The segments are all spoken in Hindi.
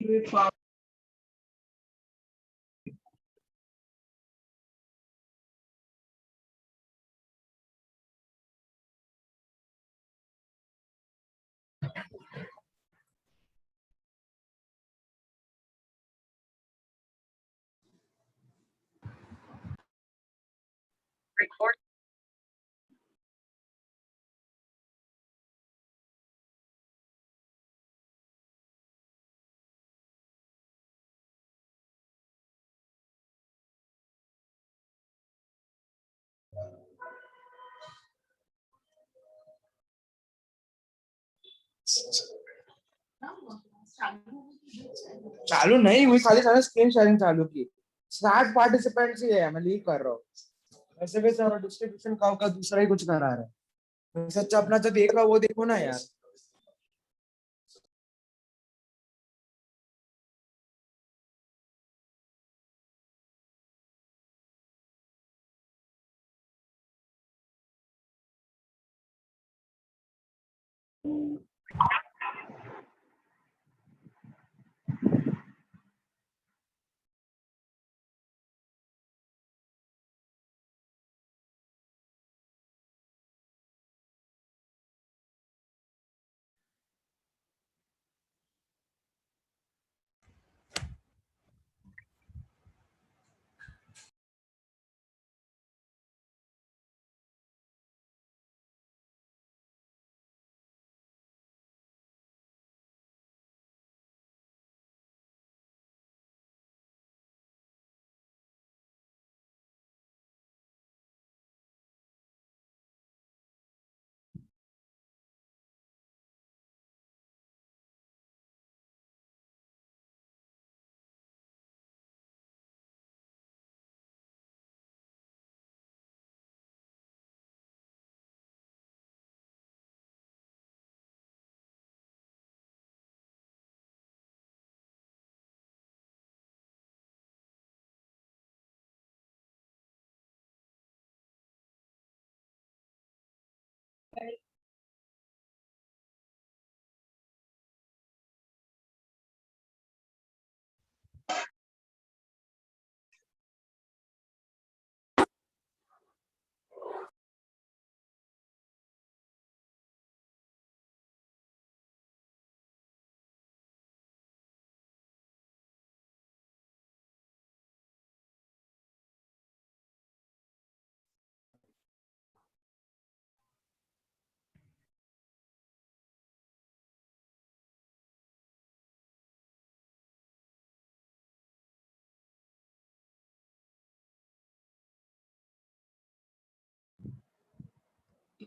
Record. चालू नहीं हुई, खाली सारा स्क्रीन शेयरिंग चालू की। 60 पार्टिसिपेंट्स ही है, मैं लीक कर रहा हूँ। ऐसे भी सारा डिस्ट्रीब्यूशन का दूसरा ही कुछ करा रहा है। सच्चा अपना जो देख रहा वो देखो ना यार।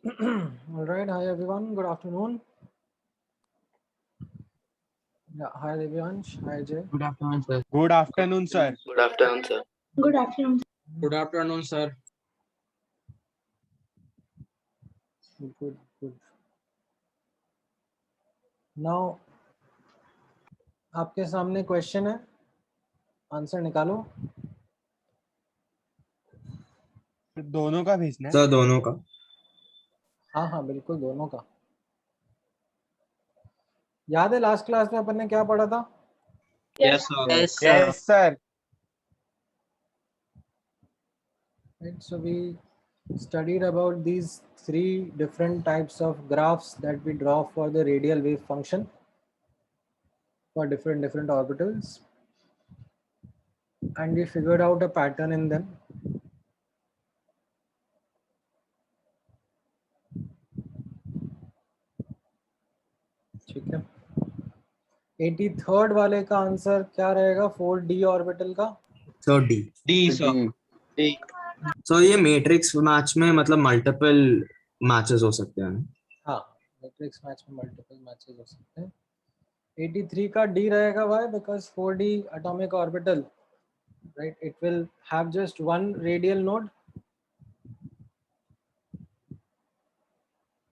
All right. Hi, everyone. Good afternoon. Yeah. Hi, Devyansh. Hi, Jay. Good afternoon, sir. Good afternoon, sir. Good afternoon, sir. Good afternoon. Good afternoon, sir. Good, good. Now, आपके सामने क्वेश्चन है, आंसर निकालो। दोनों का भेजना है? सर दोनों का। हाँ हाँ बिल्कुल दोनों का। याद है लास्ट क्लास में अपन ने क्या पढ़ा था? Yes, sir. Yes, sir. Yes, sir. Right, so we studied about these three different types of graphs that we draw for the radial wave function for different orbitals. and we figured out a pattern in them. ठीक है, 83rd वाले का आंसर क्या रहेगा 4d ऑर्बिटल का? So D. D, sir. So ये मैट्रिक्स मैच में मतलब मल्टीपल मैचेस हो सकते हैं ना? हाँ, मैट्रिक्स मैच में मल्टीपल मैचेस हो सकते हैं. 83 का D रहेगा. why? Because 4d atomic orbital, right, it will have just one radial node,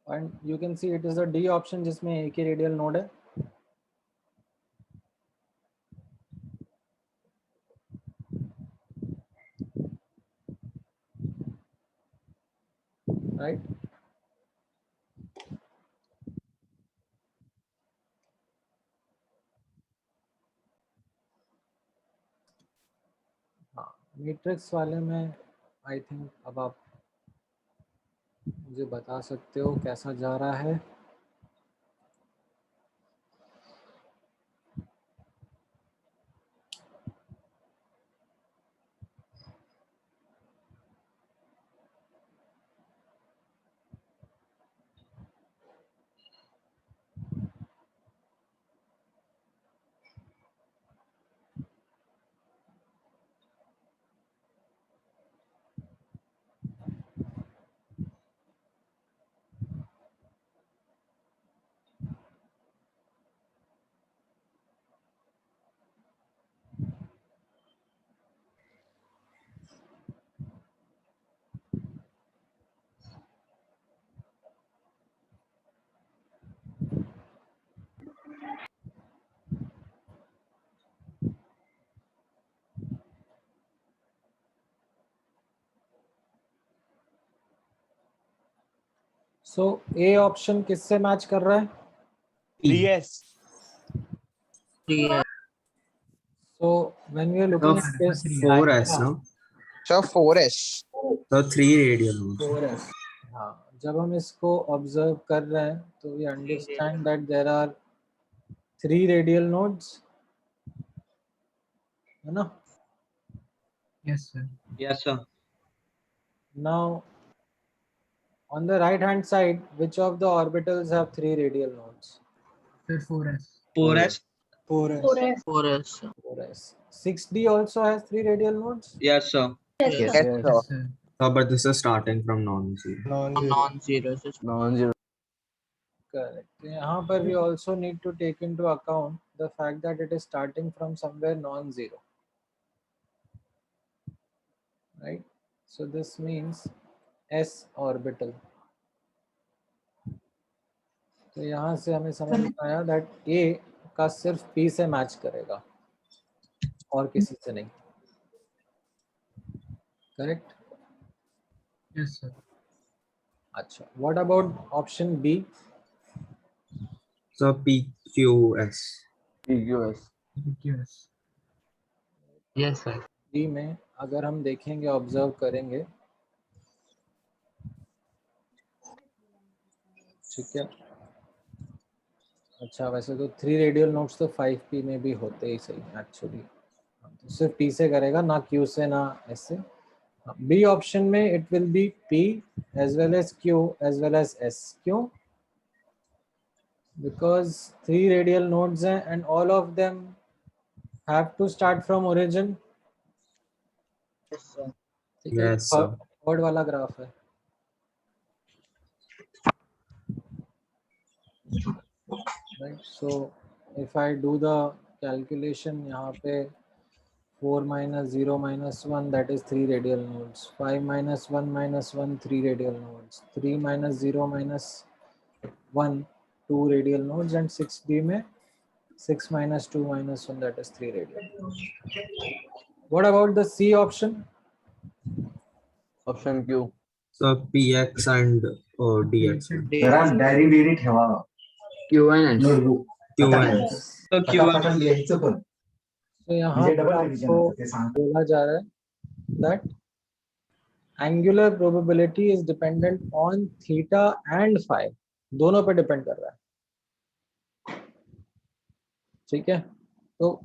and you can see it is the D option जिसमें एक ही radial node है. Right. हाँ, मैट्रिक्स वाले में आई थिंक अब आप मुझे बता सकते हो कैसा जा रहा है. सो ए ऑप्शन किससे मैच कर रहा है? DS. So when we are looking at this 4s, no? So 4s. So 3 radial nodes. 4s. हाँ, जब हम इसको ऑब्जर्व कर रहे हैं तो we understand that there are 3 radial nodes, है ना? Yes, sir. Yes, sir. Now on the right hand side, which of the orbitals have 3 radial nodes? 4s. 4s. 4s. 6d also has 3 radial nodes. Yes, sir. Yes, sir. sir. So but this is starting from non-zero. Non-zero. Non-zero. Correct. यहाँ पर we also need to take into account the fact that it is starting from somewhere non-zero, right? So this means s orbital. तो यहाँ से हमें समझ में आया that A का सिर्फ P से मैच करेगा और किसी से नहीं. Correct? Yes, sir. अच्छा. What about option B? So PQS. PQS. Yes. Yes, sir. B में अगर हम देखेंगे ऑब्जर्व करेंगे, ठीक है. अच्छा, वैसे तो 3 रेडियल नोड्स तो 5p में भी होते ही सही एक्चुअली. तो सिर्फ P से करेगा, ना Q से ना S से. B ऑप्शन में it will be P as well as Q as well as S. क्यों? Because 3 radial nodes हैं and all of them have to start from origin. ठीक है, Yes, sir. थर्ड वाला ग्राफ है. Right, so if I do the calculation, यहाँ पे 4 minus 0 minus 1, that is 3 radial nodes. 5 minus 1 minus 1, 3 radial nodes. 3 minus 0 minus 1, 2 radial nodes, and 6d में 6 minus 2 minus 1, that is 3 radial nodes. What about the C option? Option Q. So PX and DX. जरा डायरी बिरी ठेवा QNS. Notebook QNS. So पटापट लिहायचं पण So यहाँ म्हणजे पर डबल रिव्हिजन आपको ते सांग बोला जा रहा है that angular probability is dependent on theta and phi, दोनों पे डिपेंड कर रहा है. ठीक है, तो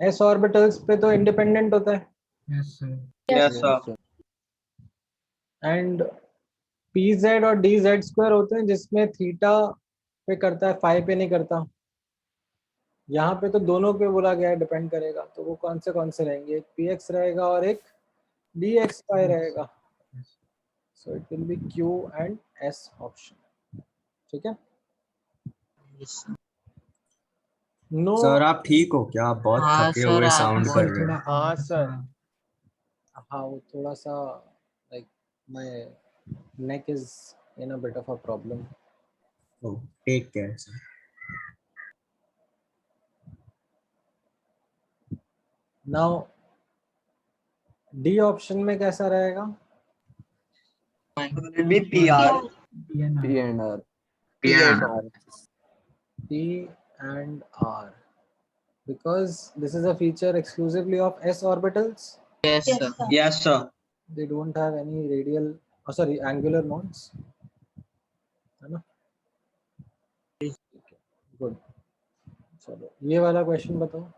s ऑर्बिटल्स पे तो इंडिपेंडेंट होता है Yes, sir. Yes, sir. And pz और dz स्क्वायर होते हैं जिसमें थीटा पे करता है, फाई पे नहीं करता। यहाँ पे तो दोनों पे बोला गया है डिपेंड करेगा, तो वो कौन से रहेंगे, एक px रहेगा और एक dxy रहेगा। Yes. So it will be q and s option. ठीक है, नो सर आप ठीक हो क्या? आप बहुत हाँ थके सर, हुए आप साउंड बहुत कर रहे थोड़ा हो। हाँ सर। हाँ वो थोड़ा सा like my neck is in a bit of a problem. Take care sir. Now D option में कैसा रहेगा? It will be PR. PNR. P and R. P and R. P and R, because this is a feature exclusively of s orbitals. Yes, sir. Yes, sir. They don't have any radial, oh sorry, angular nodes, है ना? गुड, चलो ये वाला क्वेश्चन बताओ।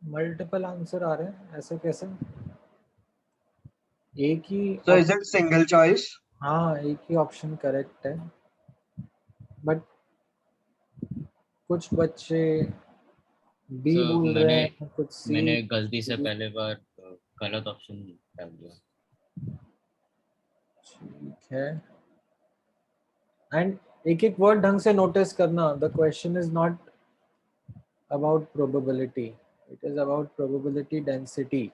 मल्टीपल आंसर आ रहे हैं, ऐसे कैसे? एक ही So is it single choice? हाँ एक ही ऑप्शन करेक्ट है, बट कुछ बच्चे बी So, बोल रहे हैं, कुछ सी। मैंने गलती से पहले बार गलत ऑप्शन डाल दिया। ठीक है, एंड एक एक वर्ड ढंग से नोटिस करना। The question is not about probability, it is about probability density.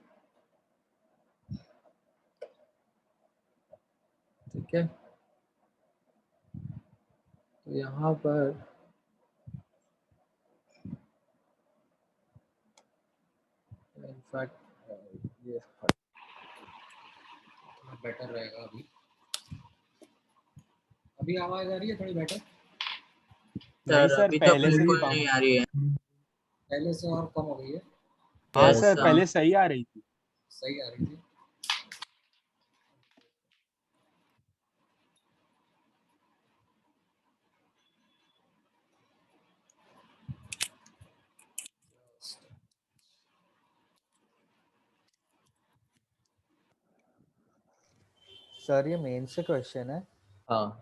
ठीक है, तो यहाँ पर इनफैक्ट ये बेटर रहेगा। अभी आवाज आ रही है थोड़ी बेटर? नहीं सर सर, अभी तो पहले से भी बिल्कुल कम। नहीं आ रही है। पहले से और कम हो गई है? हाँ Yes, सर, sir. पहले सही आ रही थी। सही आ रही थी। सर ये मेन से क्वेश्चन है। हाँ।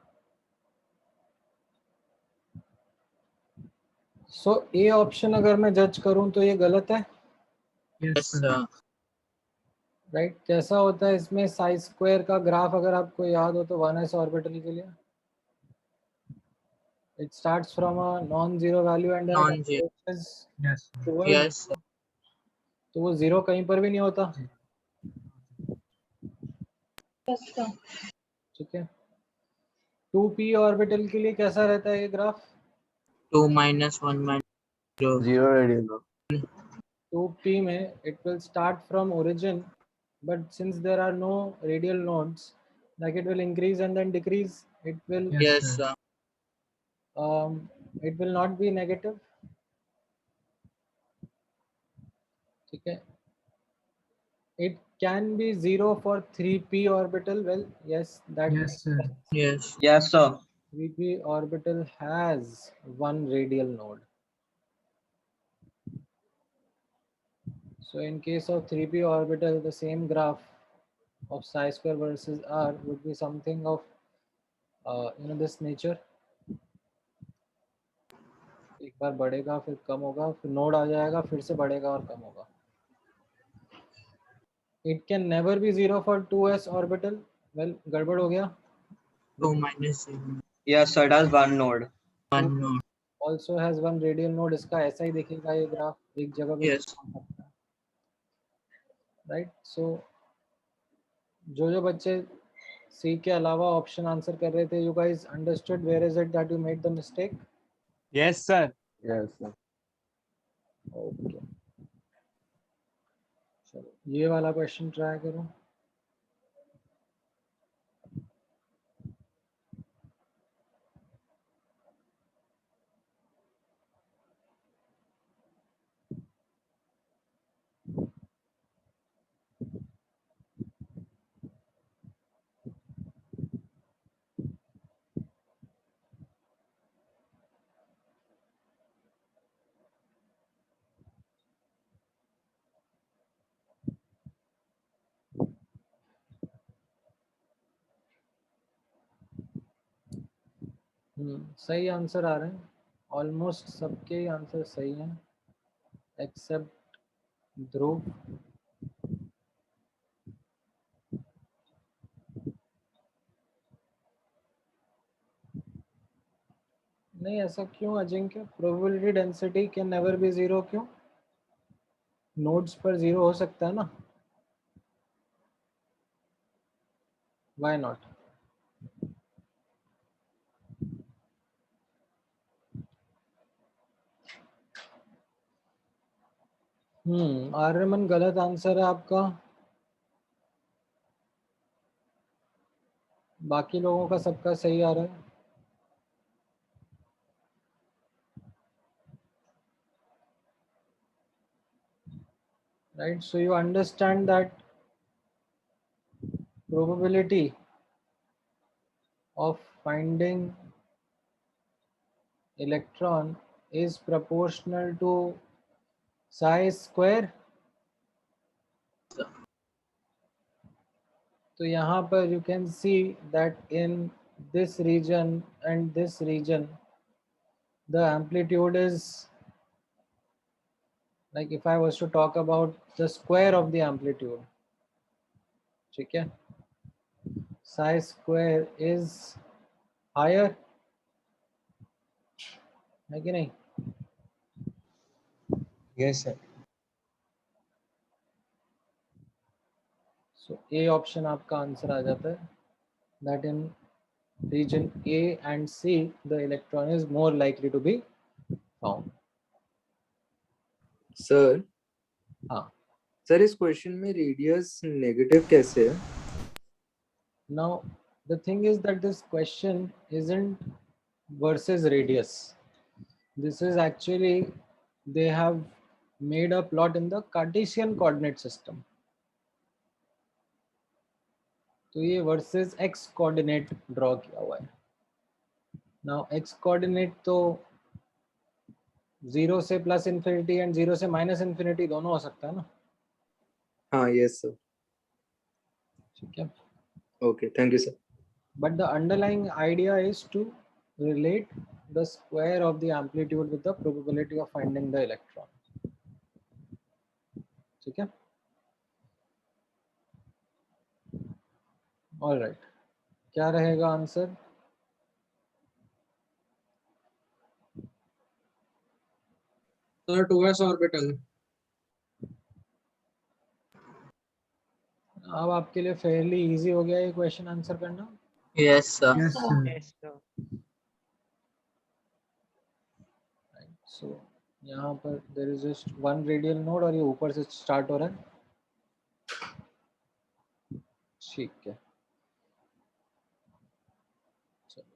सो ए ऑप्शन अगर मैं जज करूं तो ये गलत है, Yes, sir. राइट? कैसा होता है इसमें साई स्क्वायर का ग्राफ, अगर आपको याद हो तो 1s ऑर्बिटल के लिए it starts from a non zero value and Non-zero. Yes, sir. Yes, sir. तो वो जीरो कहीं पर भी नहीं होता। ठीक है, 2p ऑर्बिटल के लिए कैसा रहता है ये graph? 2 minus 1 minus 0. Zero radial. 2p में it will start from origin, but since there are no radial nodes, like it will increase and then decrease, it will Yes, sir. it will not be negative। ठीक है, it can be 0 for 3p orbital। well yes, that Yes, sir. Yes. Yes, sir. 3p orbital has one radial node। so in case of 3p orbital, the same graph of psi square versus r would be something of this nature। एक बार बढ़ेगा फिर कम होगा, फिर नोड आ जाएगा, फिर से बढ़ेगा और कम होगा। It can never be 0 for 2s orbital। well गड़बड़ हो गया। 2 minus 0. Yes, sir. It has one node. one node. also has one radial node. इसका ऐसा ही दिखेगा ये ग्राफ, एक जगह पे Yes. राइट. सो जो बच्चे सी के अलावा ऑप्शन आंसर कर रहे थे, you guys understood where is it that you made the mistake? Yes, sir. Yes sir. Okay, चलो ये वाला क्वेश्चन ट्राई करो. सही आंसर आ रहे हैं, ऑलमोस्ट सबके ही आंसर सही हैं एक्सेप्ट ध्रुव. नहीं, ऐसा क्यों Ajinkya? Probability density can never be zero. क्यों? नोड्स पर जीरो हो सकता है ना. Why not? आर्यमन गलत आंसर है आपका. बाकी लोगों का सबका सही आ रहा है. Right, so you understand that probability of finding electron is proportional to psi square. तो यहाँ पर you can see that in this region and this region the amplitude is, like if I was to talk about the square of the amplitude, ठीक है, psi square is higher, है कि नहीं? Yes, sir. So A option आपका आंसर आ जाता है, that in region A and C the electron is more likely to be found. Sir, हाँ. सर इस क्वेश्चन में रेडियस नेगेटिव कैसे है? Now the thing is that this question isn't versus radius. This is actually they have made a plot in the Cartesian coordinate system. तो ये वर्सेस x कोऑर्डिनेट ड्रॉ किया हुआ है. नाउ x कोऑर्डिनेट तो 0 से प्लस इन्फिनिटी एंड 0 से माइनस इन्फिनिटी दोनों हो सकता है ना. हाँ, यस सर. ठीक है. Okay, thank you sir. But the underlying idea is to relate the square of the amplitude with the probability of finding the electron. ठीक है. All right. क्या रहेगा आंसर? Sir 2s orbital. अब आपके लिए फेयरली इजी हो गया ये क्वेश्चन आंसर करना. Yes, sir. Yes, sir. So यहाँ पर there is just one radial node और ये ऊपर से स्टार्ट हो रहा है. ठीक है.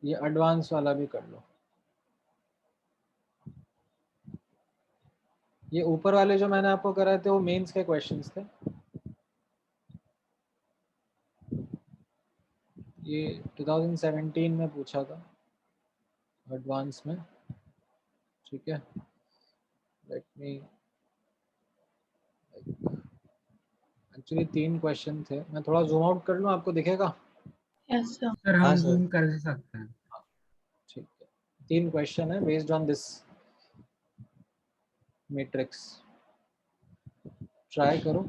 ये एडवांस वाला भी कर लो. ये ऊपर वाले जो मैंने आपको कराए थे वो मेंस के क्वेश्चंस थे. ये 2017 में पूछा था एडवांस में. ठीक है. लेट मी, एक्चुअली 3 क्वेश्चन थे. मैं थोड़ा जूम आउट कर लूँ, आपको दिखेगा? Yes, sir. सर हाँ, हम सर. जूम कर सकते हैं. ठीक है. 3 क्वेश्चन है based on this matrix. Try करो.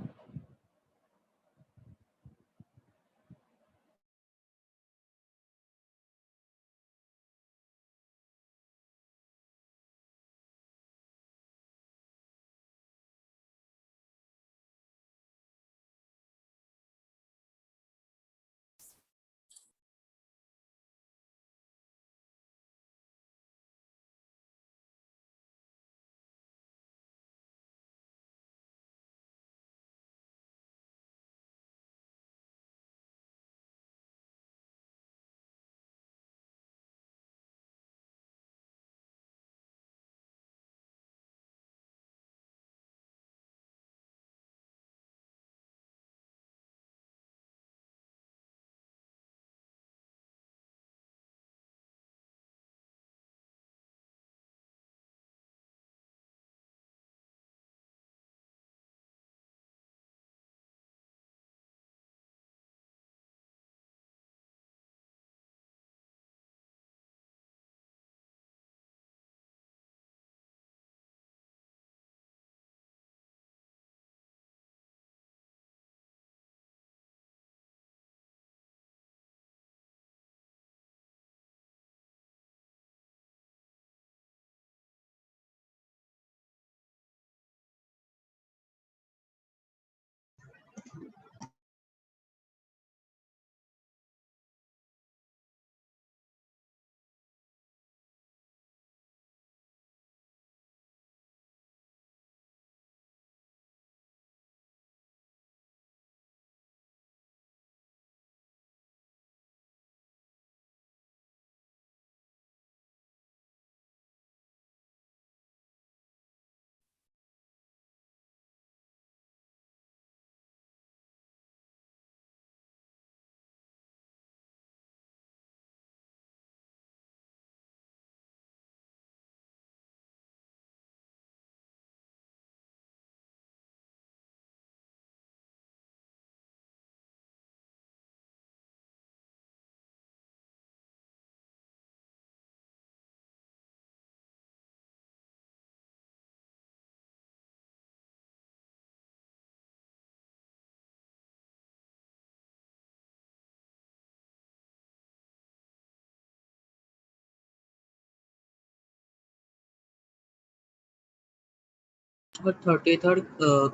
और 33rd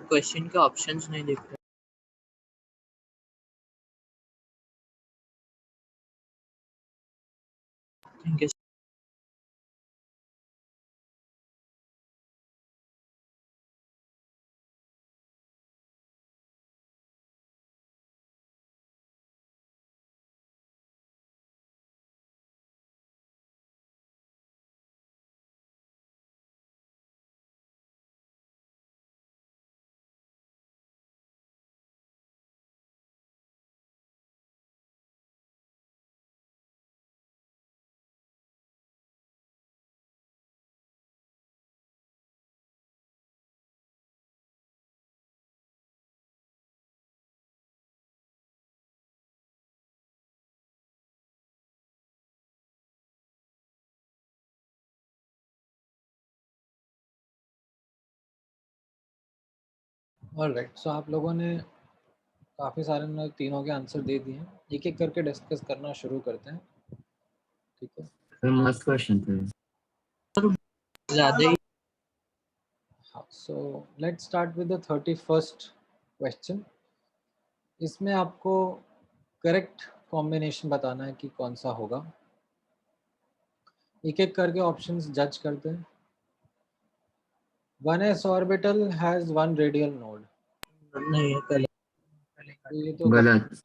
क्वेश्चन के ऑप्शंस नहीं दिख रहे. Thank you. ऑलराइट, सो आप लोगों ने काफ़ी सारे तीनों के आंसर दे दिए हैं. एक एक करके डिस्कस करना शुरू करते हैं. ठीक है. मस्त क्वेश्चन थे. ज्यादा ही. हाँ, so let's start with the 31st question. इसमें आपको करेक्ट कॉम्बिनेशन बताना है कि कौन सा होगा. एक एक करके ऑप्शंस जज करते हैं. 1s orbital has one radial node. नहीं है पहले. ये तो गलत.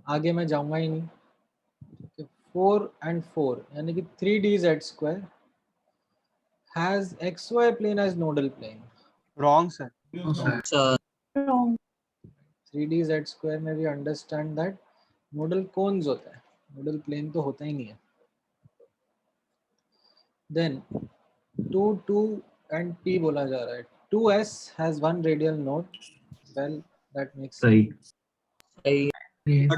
आगे मैं जाऊंगा ही नहीं. 4 and 4 यानी कि 3dz² has xy plane as nodal plane. Wrong, sir. Sir 3dz² में भी अंडरस्टैंड दैट नोडल कोन्स होता है, नोडल प्लेन तो होता ही नहीं है. देन 2 2 and p बोला जा रहा है. 2s has one radial node. Well, that makes सही. सही.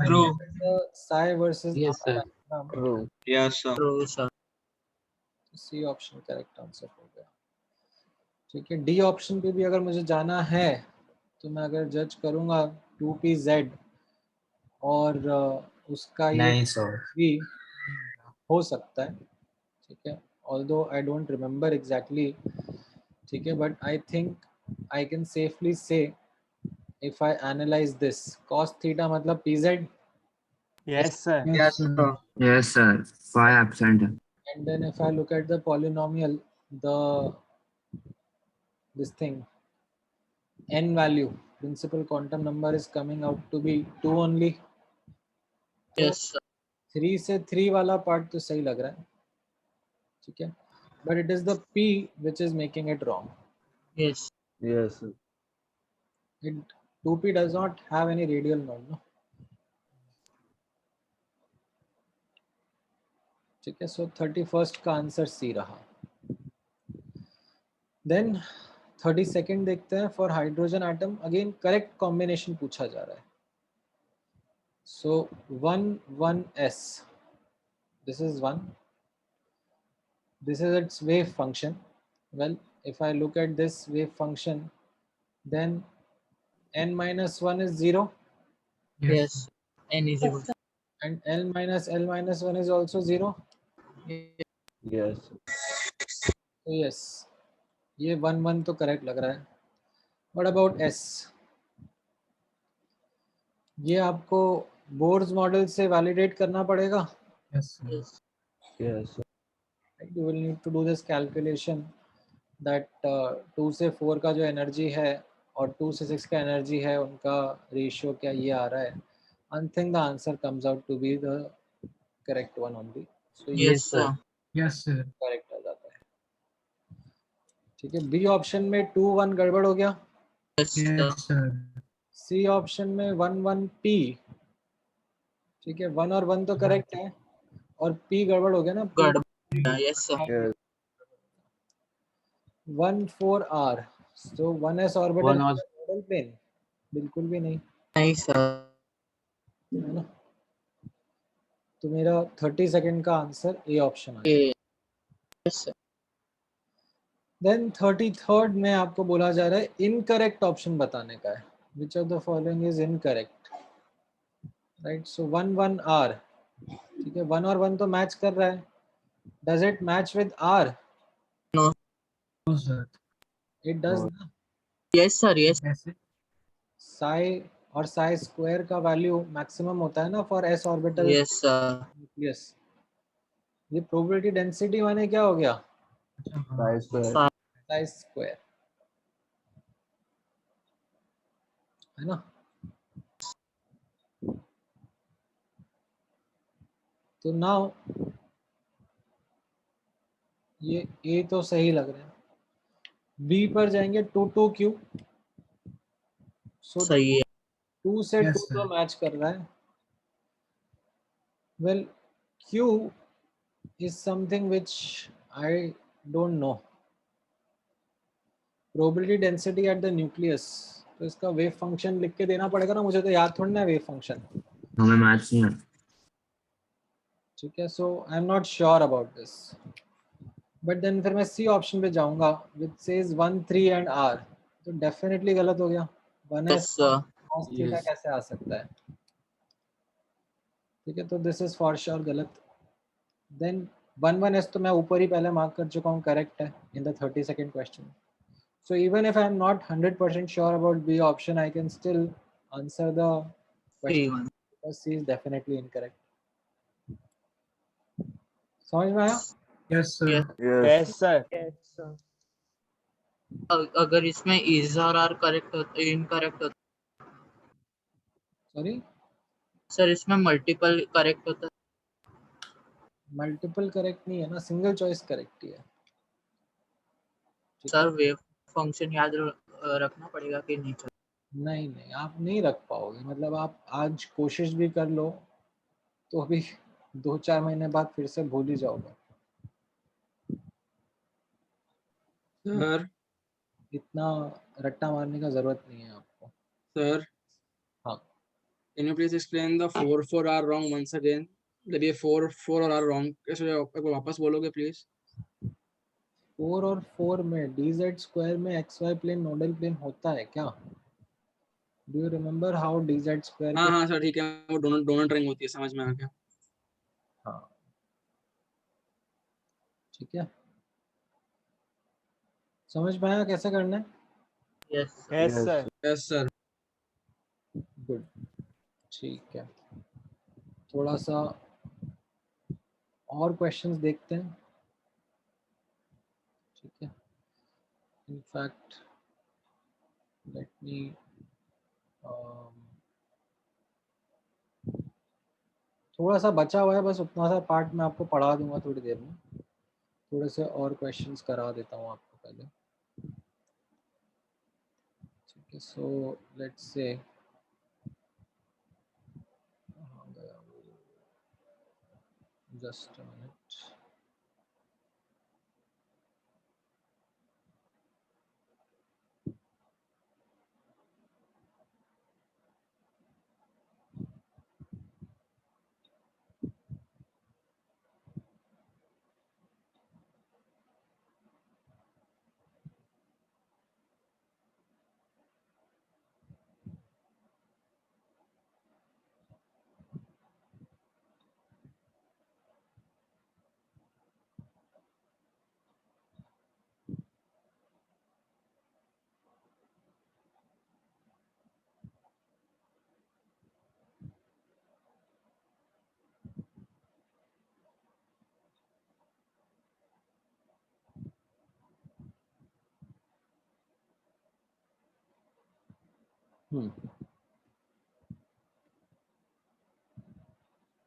True. the psi versus Yes, r sir. diagram. True. Yes, sir. True sir. C option correct answer हो गया. ठीक है. डी ऑप्शन पे भी अगर मुझे जाना है तो मैं अगर जज करूंगा 2pz और उसका ये नहीं सर. भी हो सकता है. ठीक है. Although I don't remember exactly. ठीक है. But I think I can safely say if I analyse this cos theta मतलब pz. Yes, sir. Yes, sir. Yes, sir. Phi absent. And then if I look at the polynomial, this thing n value, principal quantum number is coming out to be 2 only. Yes sir. 3 से 3 वाला पार्ट तो सही लग रहा है. ठीक है. But it is the p which is making it wrong. Yes. Yes. It 2p does not have any radial node, no. ठीक है. So 31st का आंसर सी रहा. Then 32nd देखते हैं. For hydrogen atom again correct combination पूछा जा रहा है. So 1 1s, this is 1, this is its wave function. Well, if I look at this wave function, then n minus 1 is 0 yes. N is equal. and l minus 1 is also 0. Yes. So yes, ये 1 1 तो करेक्ट लग रहा है. What about s? ये आपको बोर्स मॉडल से वैलिडेट करना पड़ेगा. Yes. Yes. You will need to do this calculation that 2 से 4 का जो एनर्जी है और 2 से 6 का एनर्जी है उनका रेशियो क्या ये आ रहा है. I think the answer comes out to be the correct one only. So ये यस सर. करेक्ट आ जाता है. ठीक है. बी ऑप्शन में 2 1 गड़बड़ हो गया. Yes sir. सी ऑप्शन में 1 1 p. ठीक है. 1 और 1 तो करेक्ट है और p गड़बड़ हो गया ना. गड़बड़. Yes sir. 1 4 r. So 1s orbital nodal plane बिल्कुल भी नहीं नहीं सर. है ना. तो मेरा 32nd का आंसर ए ऑप्शन है. Yes sir. देन 33rd में आपको बोला जा रहा है इनकरेक्ट ऑप्शन बताने का है. Which of the following is incorrect. Right. So 1 1 r. ठीक है. 1 और 1 तो मैच कर रहा है. Does it match with r? No. It does ना. Yes, sir. Yes. साई और साई स्क्वायर का वैल्यू मैक्सिमम होता है ना for s orbital Yes, sir. Nucleus. ये प्रोबेबिलिटी डेंसिटी माने क्या हो गया? साई स्क्वायर है ना. तो नाउ ये ए तो सही लग रहा है. बी पर जाएंगे 2 क्यू. सो सही है. 2 से 2 तो मैच कर रहा है. Well Q is something which I don't no. Probability density at the nucleus. तो इसका वेव फंक्शन लिख के देना पड़ेगा ना मुझे, तो याद थोड़ी ना वेव फंक्शन. हमें मैच नहीं है. ठीक है. So I am not sure about this. But then फिर मैं सी ऑप्शन पे जाऊंगा विच सेज 1 3 एंड आर. तो डेफिनेटली गलत हो गया. 1s Yes, sir. cos theta कैसे आ सकता है? ठीक है. तो दिस इज फॉर श्योर गलत. देन 1s तो मैं ऊपर ही पहले मार्क कर चुका हूँ, करेक्ट है in the 32nd question. So even if I am not 100% sure about B option, I can still answer the question 3-1. because C is definitely incorrect. समझ में आया? Yes. Yes, sir. अगर इसमें is और are correct होते, incorrect होते, Sorry, सर इसमें multiple correct होता. multiple correct नहीं है ना, single choice correct ही है. ठीक है? सर वेव फंक्शन याद रखना पड़ेगा कि नहीं? नहीं नहीं, आप नहीं रख पाओगे. मतलब आप आज कोशिश भी कर लो तो अभी 2-4 महीने बाद फिर से भूल ही जाओगे. Sir, इतना रट्टा मारने का जरूरत नहीं है आपको. sir, हाँ. can you please explain the 4 are wrong once again? जब ये 4 और are wrong, कैसे एक बार वापस बोलोगे please? 4 और 4 में dz स्क्वायर में xy प्लेन नोडल प्लेन होता है क्या? Do you remember how dz square हाँ के? हाँ सर ठीक है, वो डोनट रिंग होती है, समझ में आ गया. हाँ. ठीक है. समझ में आया कैसे करना है? Yes. Yes, sir. Yes sir. Good. ठीक है. थोड़ा सा और क्वेश्चंस देखते हैं. ठीक है. इनफैक्ट लेट मी थोड़ा सा बचा हुआ है, बस उतना सा पार्ट मैं आपको पढ़ा दूंगा थोड़ी देर में. थोड़े से और क्वेश्चंस करा देता हूँ आपको पहले. ठीक है. So let's say just a minute.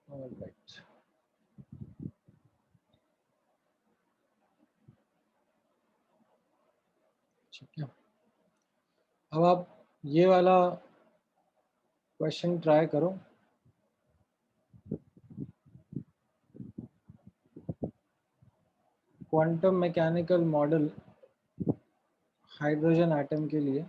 Alright. ठीक है. अब आप ये वाला क्वेश्चन ट्राई करो. Quantum mechanical model hydrogen atom के लिए.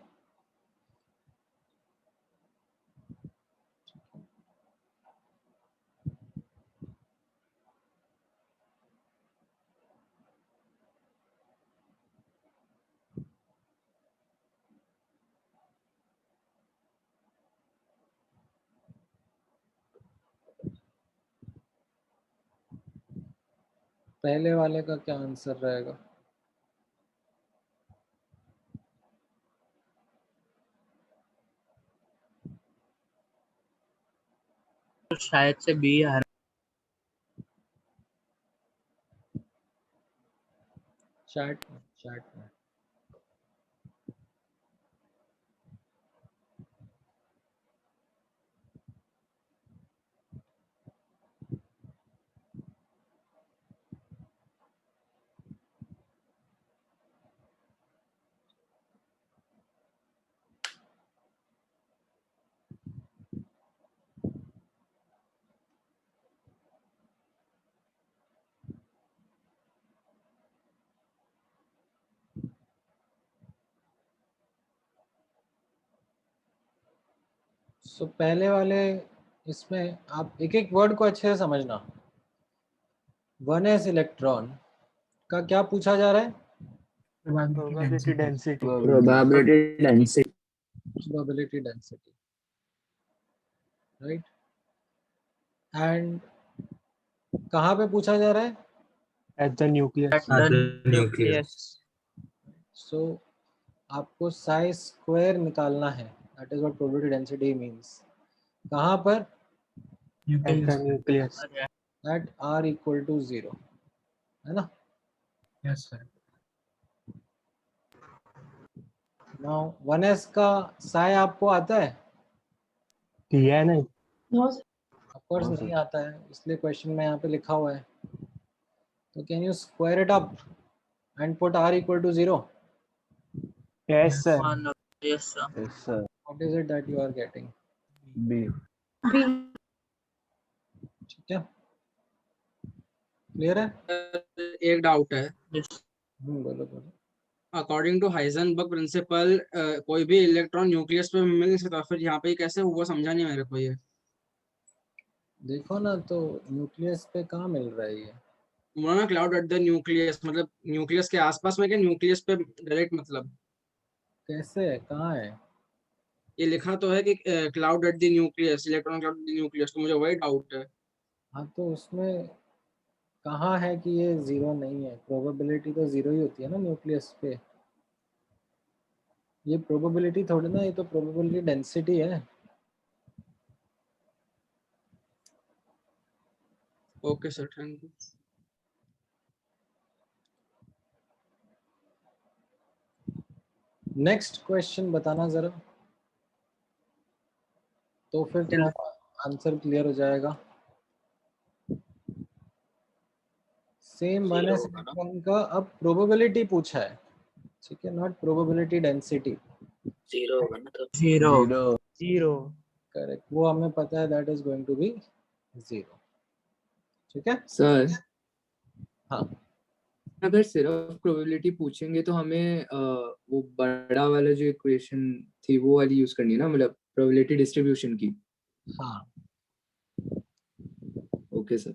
पहले वाले का क्या आंसर रहेगा? तो शायद से बी आ रहा चैट में सो पहले वाले इसमें आप एक एक वर्ड को अच्छे से समझना। 1s इलेक्ट्रॉन का क्या पूछा जा रहा है? Probability density. Probability density. Probability density, right? And कहाँ पे पूछा जा रहा है? At the nucleus. है At the the nucleus. सो आपको साई स्क्वायर निकालना है, that is what probability density means. कहाँ पर? At the nucleus. At r equal to 0, है ना? Yes sir. नाउ 1s का साई आपको आता है? दिया है ना? ऑफ कोर्स नहीं आता है, इसलिए क्वेश्चन में यहाँ पे लिखा हुआ है। तो can you square it up and put r equal to 0? Yes, sir. yes sir. Yes, sir. What is it that you are getting? B. ठीक है, क्लियर है? एक डाउट है, बोलो बोलो। अकॉर्डिंग टू हाइजेनबर्ग प्रिंसिपल कोई भी इलेक्ट्रॉन न्यूक्लियस पे मिल नहीं सकता, फिर यहाँ पे कैसे हुआ समझा नहीं मेरे को ये। देखो ना, तो न्यूक्लियस पे कहाँ मिल रहा है ये? ना क्लाउड एट द न्यूक्लियस, मतलब न्यूक्लियस के आसपास में क्या न्यूक्लियस पे डायरेक्ट, मतलब कैसे है, कहाँ है? ये लिखा तो है कि cloud at the nucleus, electron cloud at the nucleus, तो मुझे वही डाउट है। हाँ तो उसमें कहाँ है कि ये 0 नहीं है? प्रोबेबिलिटी तो 0 ही होती है ना न्यूक्लियस पे। ये प्रोबेबिलिटी थोड़ी ना, ये तो प्रोबेबिलिटी डेंसिटी है। Okay sir, thank you. Next question बताना जरा, तो फिर तुम्हारा आंसर क्लियर हो जाएगा। सेम 1s इलेक्ट्रॉन का अब प्रोबेबिलिटी पूछा है, ठीक है, नॉट प्रोबेबिलिटी डेंसिटी। जीरो होगा ना, तो जीरो। Zero. करेक्ट, वो हमें पता है, that is going to be 0। ठीक है सर, हाँ, अगर सिर्फ प्रोबेबिलिटी पूछेंगे तो हमें वो बड़ा वाला जो इक्वेशन थी वो वाली यूज करनी है ना, मतलब प्रोबेबिलिटी डिस्ट्रीब्यूशन की। हाँ ओके सर।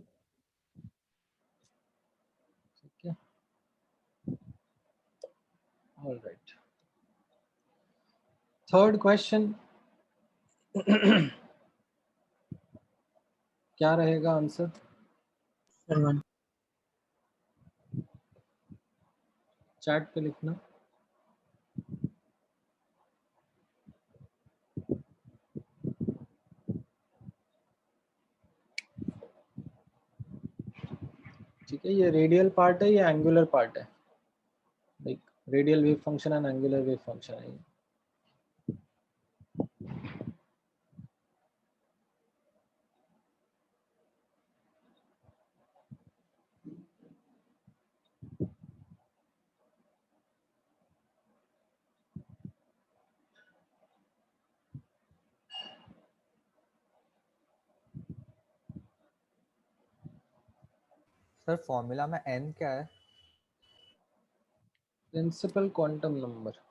ठीक है, ऑलराइट। थर्ड क्वेश्चन क्या रहेगा आंसर? चैट पे लिखना। ठीक है, ये रेडियल पार्ट है, ये एंगुलर पार्ट है, like radial wave function and angular wave function है ये। सर फॉर्मूला में n क्या है? Principal quantum number.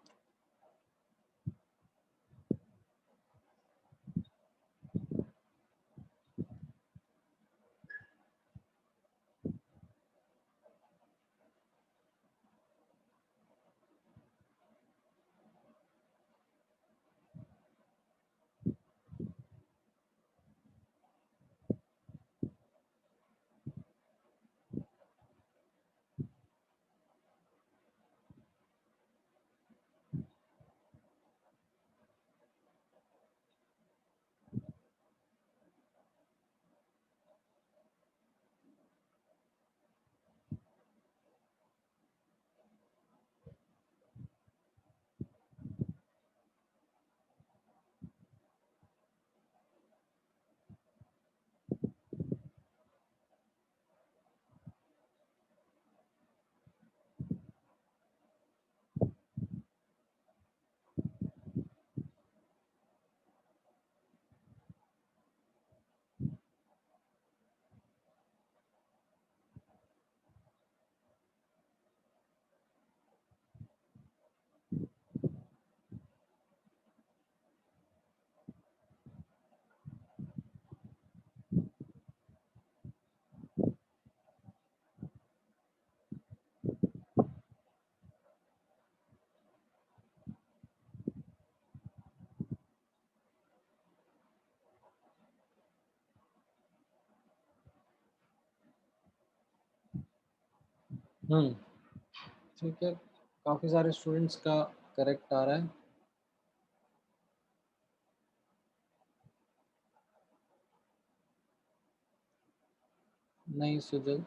ठीक है, काफी सारे स्टूडेंट्स का करेक्ट आ रहा है। नहीं सुजल,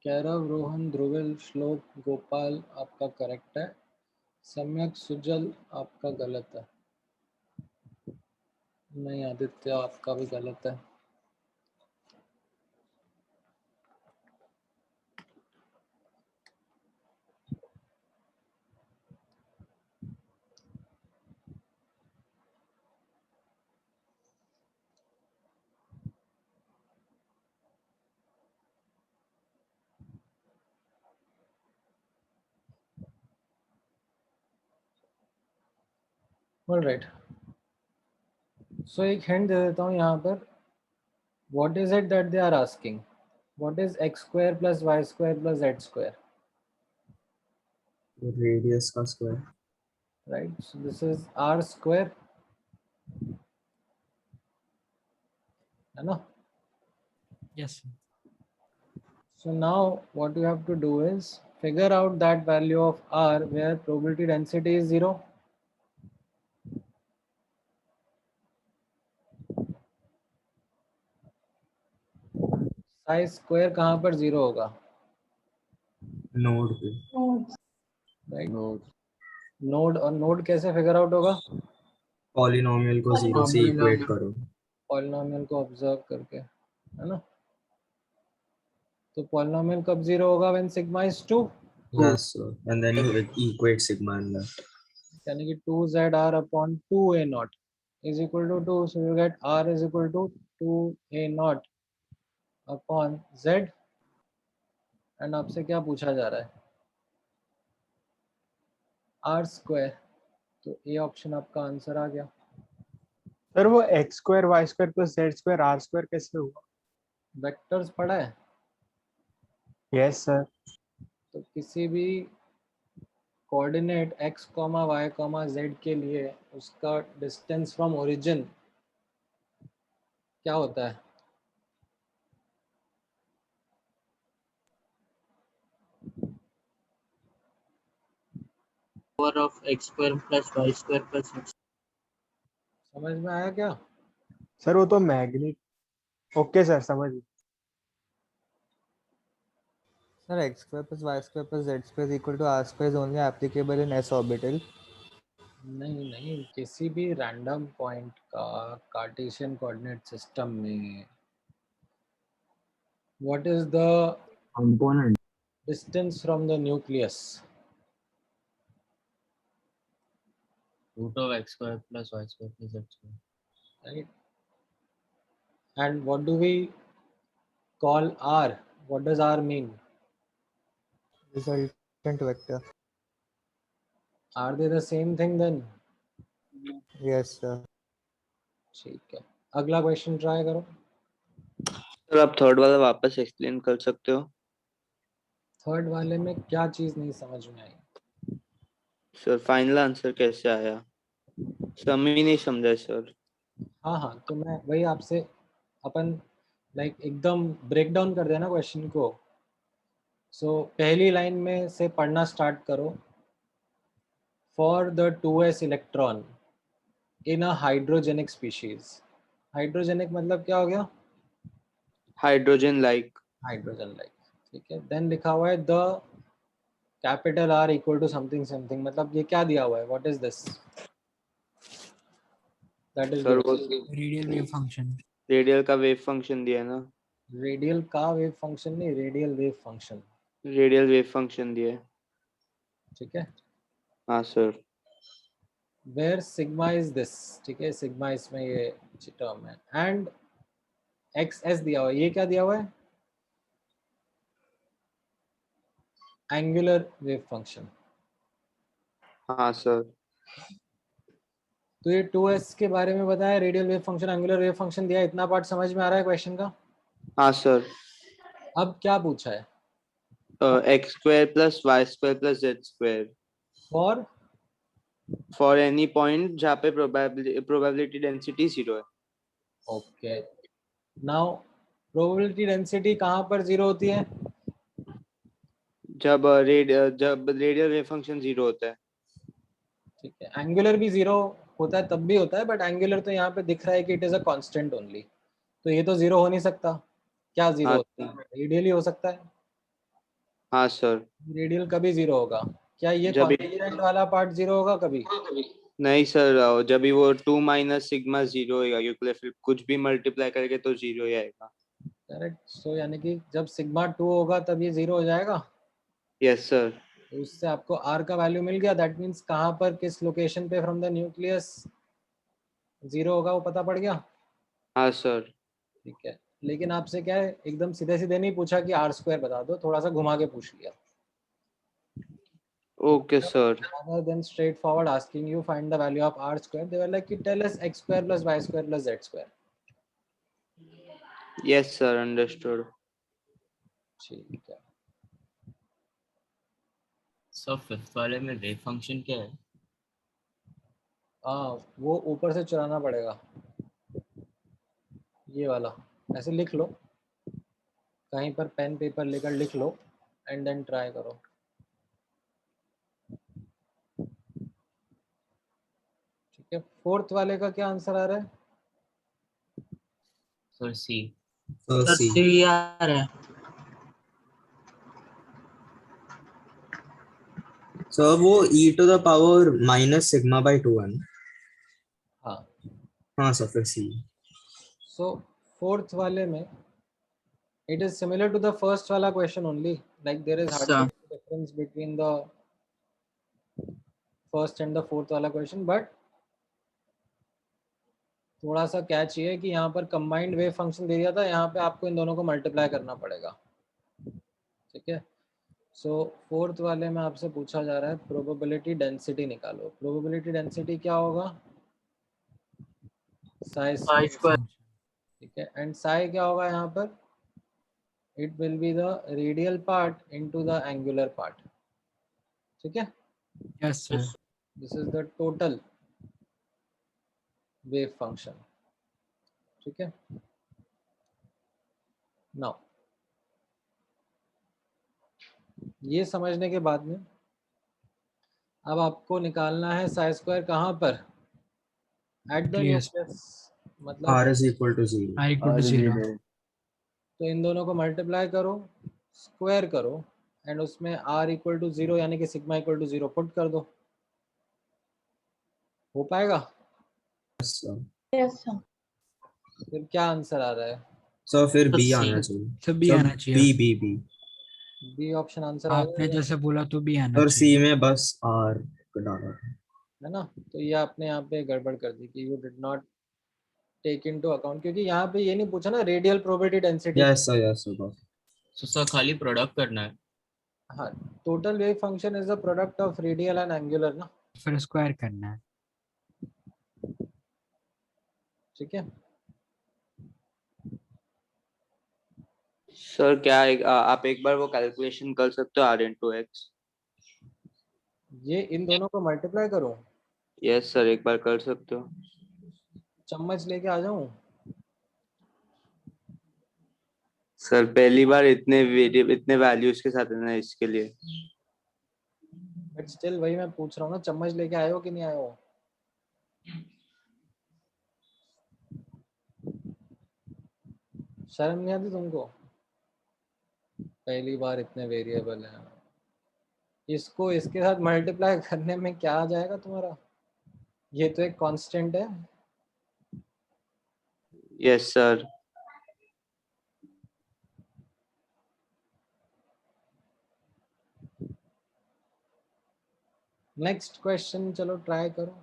कैरव, रोहन, ध्रुविल, श्लोक, गोपाल आपका करेक्ट है। सम्यक सुजल आपका गलत है। नहीं आदित्य आपका भी गलत है। ऑलराइट, सो एक हिंट दे देता हूँ यहाँ पर। What is it that they are asking? What is x square plus y square plus z square? Radius का square. Right, so this is r square, है ना? Yes. So now what you have to do is figure out that value of R where probability density is 0. Size square कहाँ पर 0 होगा? नोड पे। Right, node. और नोड कैसे फिगर आउट होगा? पॉलिनोमियल को 0 से इक्वेट करो। पॉलिनोमियल को ऑब्जर्व करके, है ना? तो पॉलिनोमियल कब 0 होगा? When sigma is 2। Yes, sir. And then you equate sigma in that. यानी कि 2zr upon 2a naught is equal to 2. So you get R is equal to 2a naught upon z. And आपसे क्या पूछा जा रहा है? R square. तो ए ऑप्शन आपका आंसर आ गया। सर वो x square y square plus z square r square कैसे होगा? वेक्टर्स पढ़ा है? Yes sir. तो किसी भी कोऑर्डिनेट x, y, z के लिए उसका डिस्टेंस फ्रॉम ओरिजिन क्या होता है? Power of x square plus y square plus x. समझ में आया क्या? सर वो तो मैग्नेट। ओके सर, समझ गए। Sir, x square plus y square plus z square is equal to r square is only applicable in s orbital. नहीं, किसी भी रैंडम पॉइंट का कार्टेशियन कोऑर्डिनेट सिस्टम में what is the component distance from the nucleus? root of x square plus y square plus z square. Right? And what do we call R? What does R mean? Resultant vector. Are they the same thing then? Yes, sir. ठीक है, अगला क्वेश्चन ट्राई करो। सर आप थर्ड वाला वापस एक्सप्लेन कर सकते हो? थर्ड वाले में क्या चीज नहीं समझ में आई? सर फाइनल आंसर कैसे आया? समझ नहीं समझा सर। हाँ, तो मैं वही आपसे अपन लाइक एकदम ब्रेक डाउन कर देना क्वेश्चन को। सो पहली लाइन में से पढ़ना स्टार्ट करो। For the 2s electron in a hydrogenic species. Hydrogenic मतलब क्या हो गया? Hydrogen like. हाइड्रोजन लाइक, ठीक है। देन लिखा हुआ है the capital R equal to something something, मतलब ये क्या दिया हुआ है? What is this? That is sir वो Radial wave function. रेडियल का वेव फंक्शन दिया ना? रेडियल का वेव फंक्शन नहीं, radial wave function. Radial wave function दिया है। ठीक है, हाँ sir. Where sigma is this, ठीक है, सिग्मा इसमें ये टर्म है। एंड एक्स एस दिया हुआ है, ये क्या दिया हुआ है? Angular wave function. हाँ सर। तो ये 2s के बारे में बताया, radial wave function, angular wave function दिया, इतना पार्ट समझ में आ रहा है क्वेश्चन का? हाँ सर। अब क्या पूछा है? X square plus y square plus z square for for any point जहाँ पे प्रोबेबिलिटी डेंसिटी 0 है। ओके, नाउ प्रोबेबिलिटी डेंसिटी कहाँ पर 0 होती है? जब रेडियल वेव फंक्शन 0 होता है। ठीक है, एंगुलर भी 0 होता है, तब भी होता है, बट एंगुलर तो यहाँ पे दिख रहा है कि it is a constant only, तो ये तो 0 हो नहीं सकता। क्या 0 हाँ होता है? रेडियल ही हो सकता है। हाँ सर। रेडियल कभी 0 होगा? क्या ये जब कांस्टेंट वाला पार्ट 0 होगा कभी? नहीं सर, जब भी वो 2 माइनस सिग्मा 0 होगा, क्योंकि फिर कुछ भी मल्टीप्लाई करके तो 0 ही आएगा। करेक्ट। सो यानी कि जब सिग्मा 2 होगा तब ये 0 हो जाएगा। Yes sir. तो उससे आपको r का वैल्यू मिल गया, दैट मीन्स कहाँ पर किस लोकेशन पे फ्रॉम द न्यूक्लियस 0 होगा वो पता पड़ गया। हाँ सर। ठीक है, लेकिन आपसे क्या है, एकदम सीधे सीधे नहीं पूछा कि r स्क्वायर बता दो, थोड़ा सा घुमा के पूछ लिया। Okay sir. Rather than straightforward asking you find the value of r square, they were like कि tell us x square plus y square plus z square. Yes sir, understood. ठीक है। सर फिफ्थ वाले में वेव फंक्शन क्या है? वो ऊपर से चुराना पड़ेगा, ये वाला। ऐसे लिख लो, कहीं पर पेन पेपर लेकर लिख लो एंड देन ट्राई करो। ठीक है, फोर्थ वाले का क्या आंसर आ रहा है? सर सी। सर सी। सी आ रहा है। सर वो e to the power minus sigma by 2 है ना? हाँ। हाँ सर, फिर सी। सो फोर्थ वाले में it is similar to the first wala question only, like there is hardly अच्छा। any difference between the first and the fourth wala question, but थोड़ा सा कैच ये है कि यहाँ पर कंबाइंड वेव फंक्शन दे दिया था, यहाँ पे आपको इन दोनों को मल्टीप्लाई करना पड़ेगा। ठीक है, सो फोर्थ वाले में आपसे पूछा जा रहा है प्रोबेबिलिटी डेंसिटी निकालो। प्रोबेबिलिटी डेंसिटी क्या होगा? साई स्क्वायर। ठीक है, एंड साई क्या होगा यहाँ पर? It will be the radial part into the angular part. ठीक है, yes sir. This is the total wave function. ठीक है, नाउ ये समझने के बाद में अब आपको निकालना है साई स्क्वायर कहाँ पर? एट द न्यूक्लियस, मतलब r is equal to 0। r equal to 0। तो इन दोनों को मल्टीप्लाई करो, स्क्वायर करो, एंड उसमें r इक्वल टू 0 यानी कि सिग्मा इक्वल टू 0 पुट कर दो। हो पाएगा? सर फिर क्या आंसर आ रहा है? सर फिर तो बी C। आना चाहिए। सर बी आना चाहिए। B B B. B option answer आ आपने गया जैसे बोला तो बी आना सर सी चाहिए। में बस r को डाला था। है ना? तो ये आपने यहाँ पे गड़बड़ कर दी कि you did not take into account, क्योंकि यहाँ पे ये नहीं पूछा ना radial probability density. Yes sir बस। तो सर खाली प्रोडक्ट करना है। हाँ, total wave function is the product of radial and angular ना। फिर स्क्वायर करना है। ठीक है, सर क्या आप एक बार वो कैलकुलेशन कर सकते हो r इंटू एक्स? ये इन दोनों को मल्टीप्लाई करो, यस सर, एक बार कर सकते हो। चम्मच लेके आ जाऊं? सर पहली बार इतने वैल्यूज के साथ है ना, इसके लिए। बट स्टिल वही मैं पूछ रहा हूँ ना, चम्मच लेके आए हो कि नहीं आए हो? शर्म नहीं आती तुमको? पहली बार इतने वेरिएबल हैं, इसको इसके साथ मल्टीप्लाई करने में क्या आ जाएगा तुम्हारा? ये तो एक कांस्टेंट है। Yes sir. नेक्स्ट क्वेश्चन चलो ट्राई करो।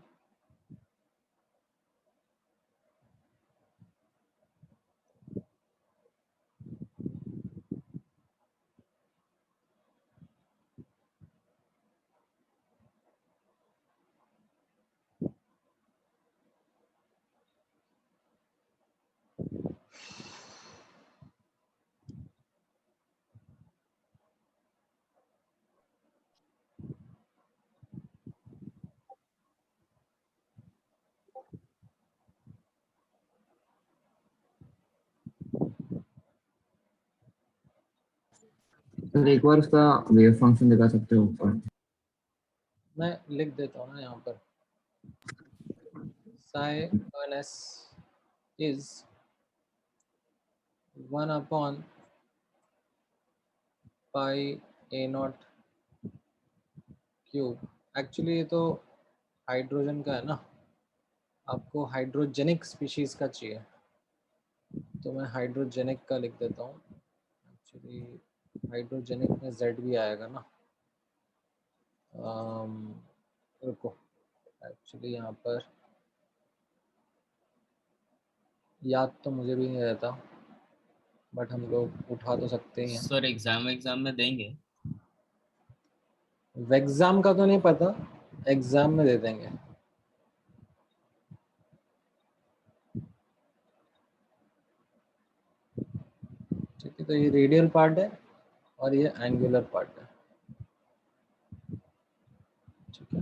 सर एक बार उसका वेव फंक्शन दिखा सकते हो ऊपर? मैं लिख देता हूँ ना यहाँ पर, psi 1s is 1 upon pi a naught cube. Actually ये तो हाइड्रोजन का है ना, आपको हाइड्रोजेनिक स्पीशीज का चाहिए, तो मैं हाइड्रोजेनिक का लिख देता हूँ। एक्चुअली हाइड्रोजेनिक में जेड भी आएगा ना। रुको, एक्चुअली यहाँ पर याद तो मुझे भी नहीं रहता, बट हम लोग उठा तो सकते ही हैं। सर एग्जाम में देंगे? एग्जाम का तो नहीं पता, एग्जाम में दे देंगे। ठीक है, तो ये रेडियल पार्ट है और ये एंगुलर पार्ट है। ठीक है,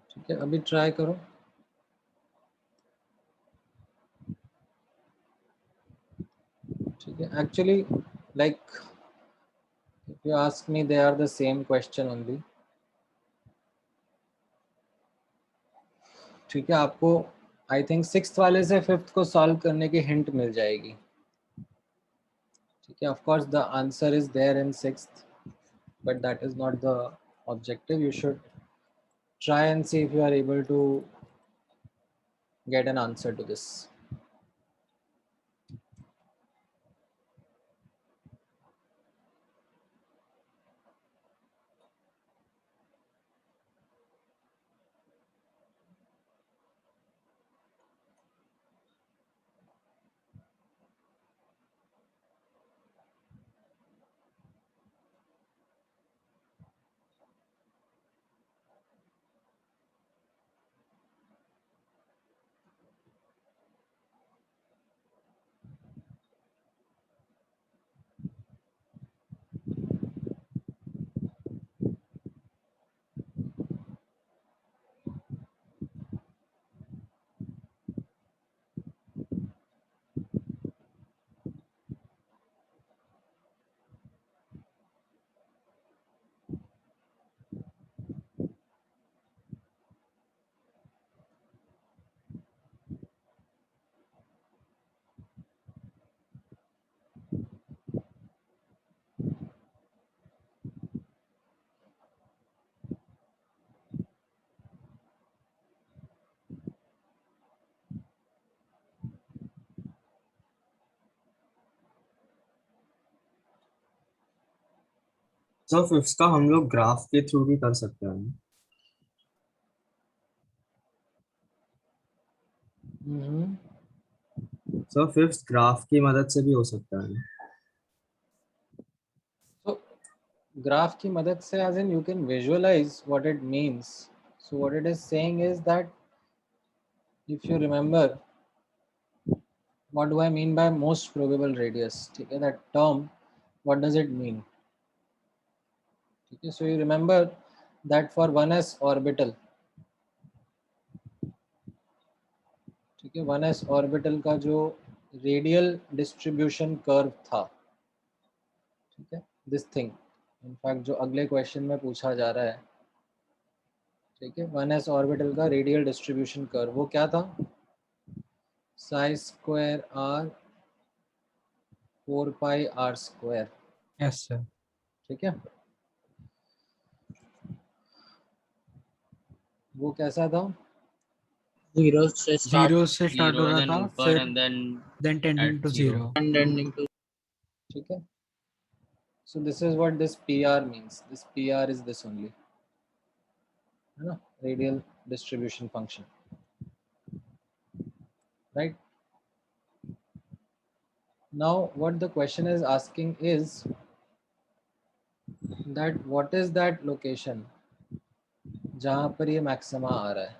ठीक है, अभी ट्राई करो। ठीक है, actually like if you ask me, they are the same question only. ठीक है, आपको आई थिंक 6th वाले से 5th को सॉल्व करने की हिंट मिल जाएगी। ठीक है, of course the answer is there in 6th, but that is not the objective. You should try and see if you are able to get an answer to this. So fifth का हम लोग ग्राफ के थ्रू भी कर सकते हैं। सो फिफ्थ ग्राफ की मदद से भी हो सकता है। So graph की मदद से as in you can visualize what it means. So what it is saying is that if you remember, what do I mean by most probable radius? ठीक है, that term, what does it mean? ठीक है, so you remember that for 1s orbital, ठीक है, 1s orbital का जो रेडियल डिस्ट्रीब्यूशन कर्व था, ठीक है, दिस थिंग, इनफैक्ट जो अगले क्वेश्चन में पूछा जा रहा है, ठीक है, 1s ऑर्बिटल का रेडियल डिस्ट्रीब्यूशन कर्व वो क्या था? Psi square r 4 pi r square. Yes sir. ठीक है, वो कैसा था? जीरो से स्टार्ट, जीरो से स्टार्ट हो रहा then था, ऊपर फिर and then tending at to zero. zero. and ending to ठीक है, so this is what this PR means. This PR is this only, है ना, radial distribution function, right? Now what the question is asking is that what is that location जहाँ पर ये मैक्सिमा आ रहा है?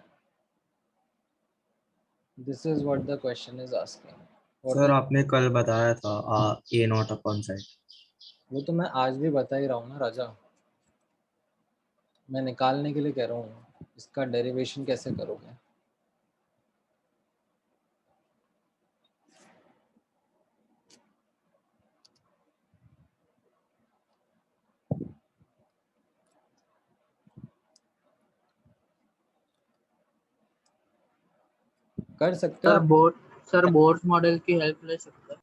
This is what the question is asking. Sir आपने कल बताया था ए नॉट अपॉन साइड। वो तो मैं आज भी बता ही रहा हूँ ना राजा, मैं निकालने के लिए कह रहा हूँ, इसका डेरिवेशन कैसे करोगे। कर सकते हो सर आप। बोर्ड मॉडल की हेल्प ले सकते हैं।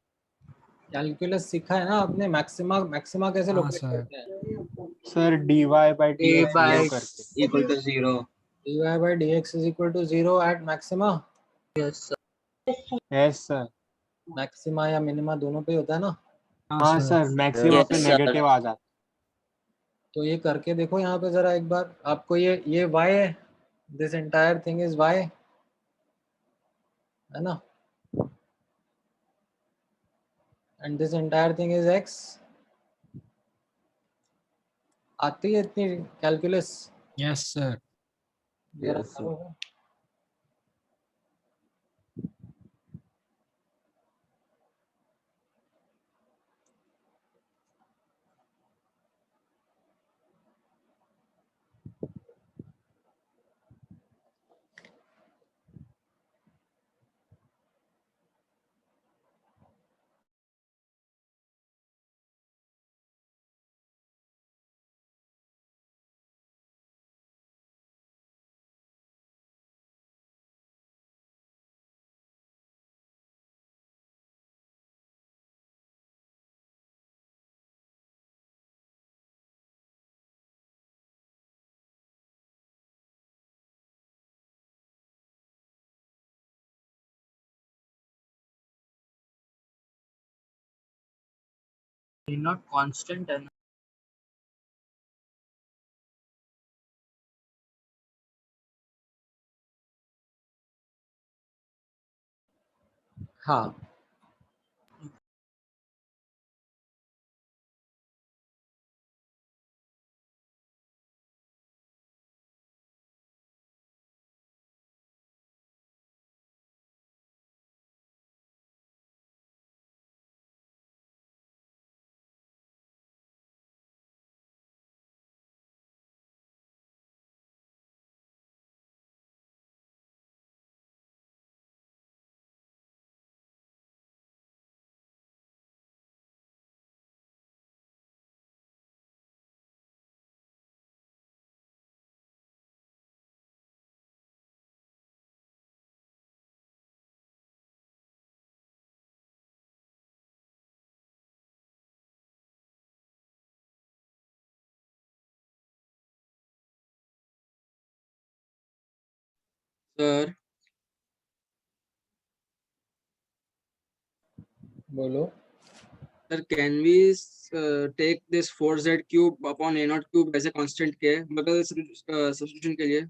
कैलकुलस सीखा है ना आपने, मैक्सिमा मैक्सिमा कैसे हाँ लोकेट सर। करते हैं। Sir dy by a dx by वो करके। Equal to 0। dy by dx is equal to 0 at maxima। Yes sir. Yes sir. Maxima या मिनिमा दोनों पे होता है ना। हाँ सर, मैक्सिमा पे Yes, sir. नेगेटिव आ जाता। तो ये करके देखो यहाँ पे जरा एक बार, आपको ये y है, this entire thing is y, है ना, and this entire thing is x। आती है इतनी कैलकुलस? Yes sir. जरा Yes, sir. करो। नॉट कांस्टेंट है ना। हाँ सर बोलो। Sir can we take this 4z cube upon a not cube as a constant के मतलब सब्स्टिट्यूशन के लिए।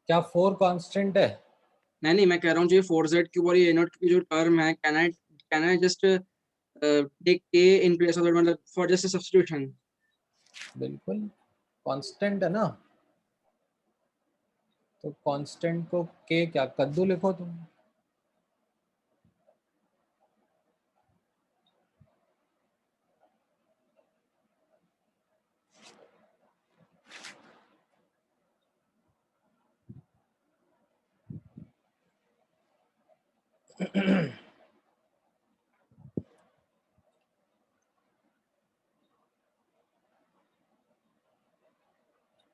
क्या 4 कांस्टेंट है? नहीं मैं कह रहा हूँ जो 4z क्यूब और ये a नॉट क्यूब जो टर्म है, can I just take k in place of that, मतलब फॉर जस्ट सब्स्टिट्यूशन। बिल्कुल कांस्टेंट है ना, तो कांस्टेंट को के क्या कद्दू लिखो तुम।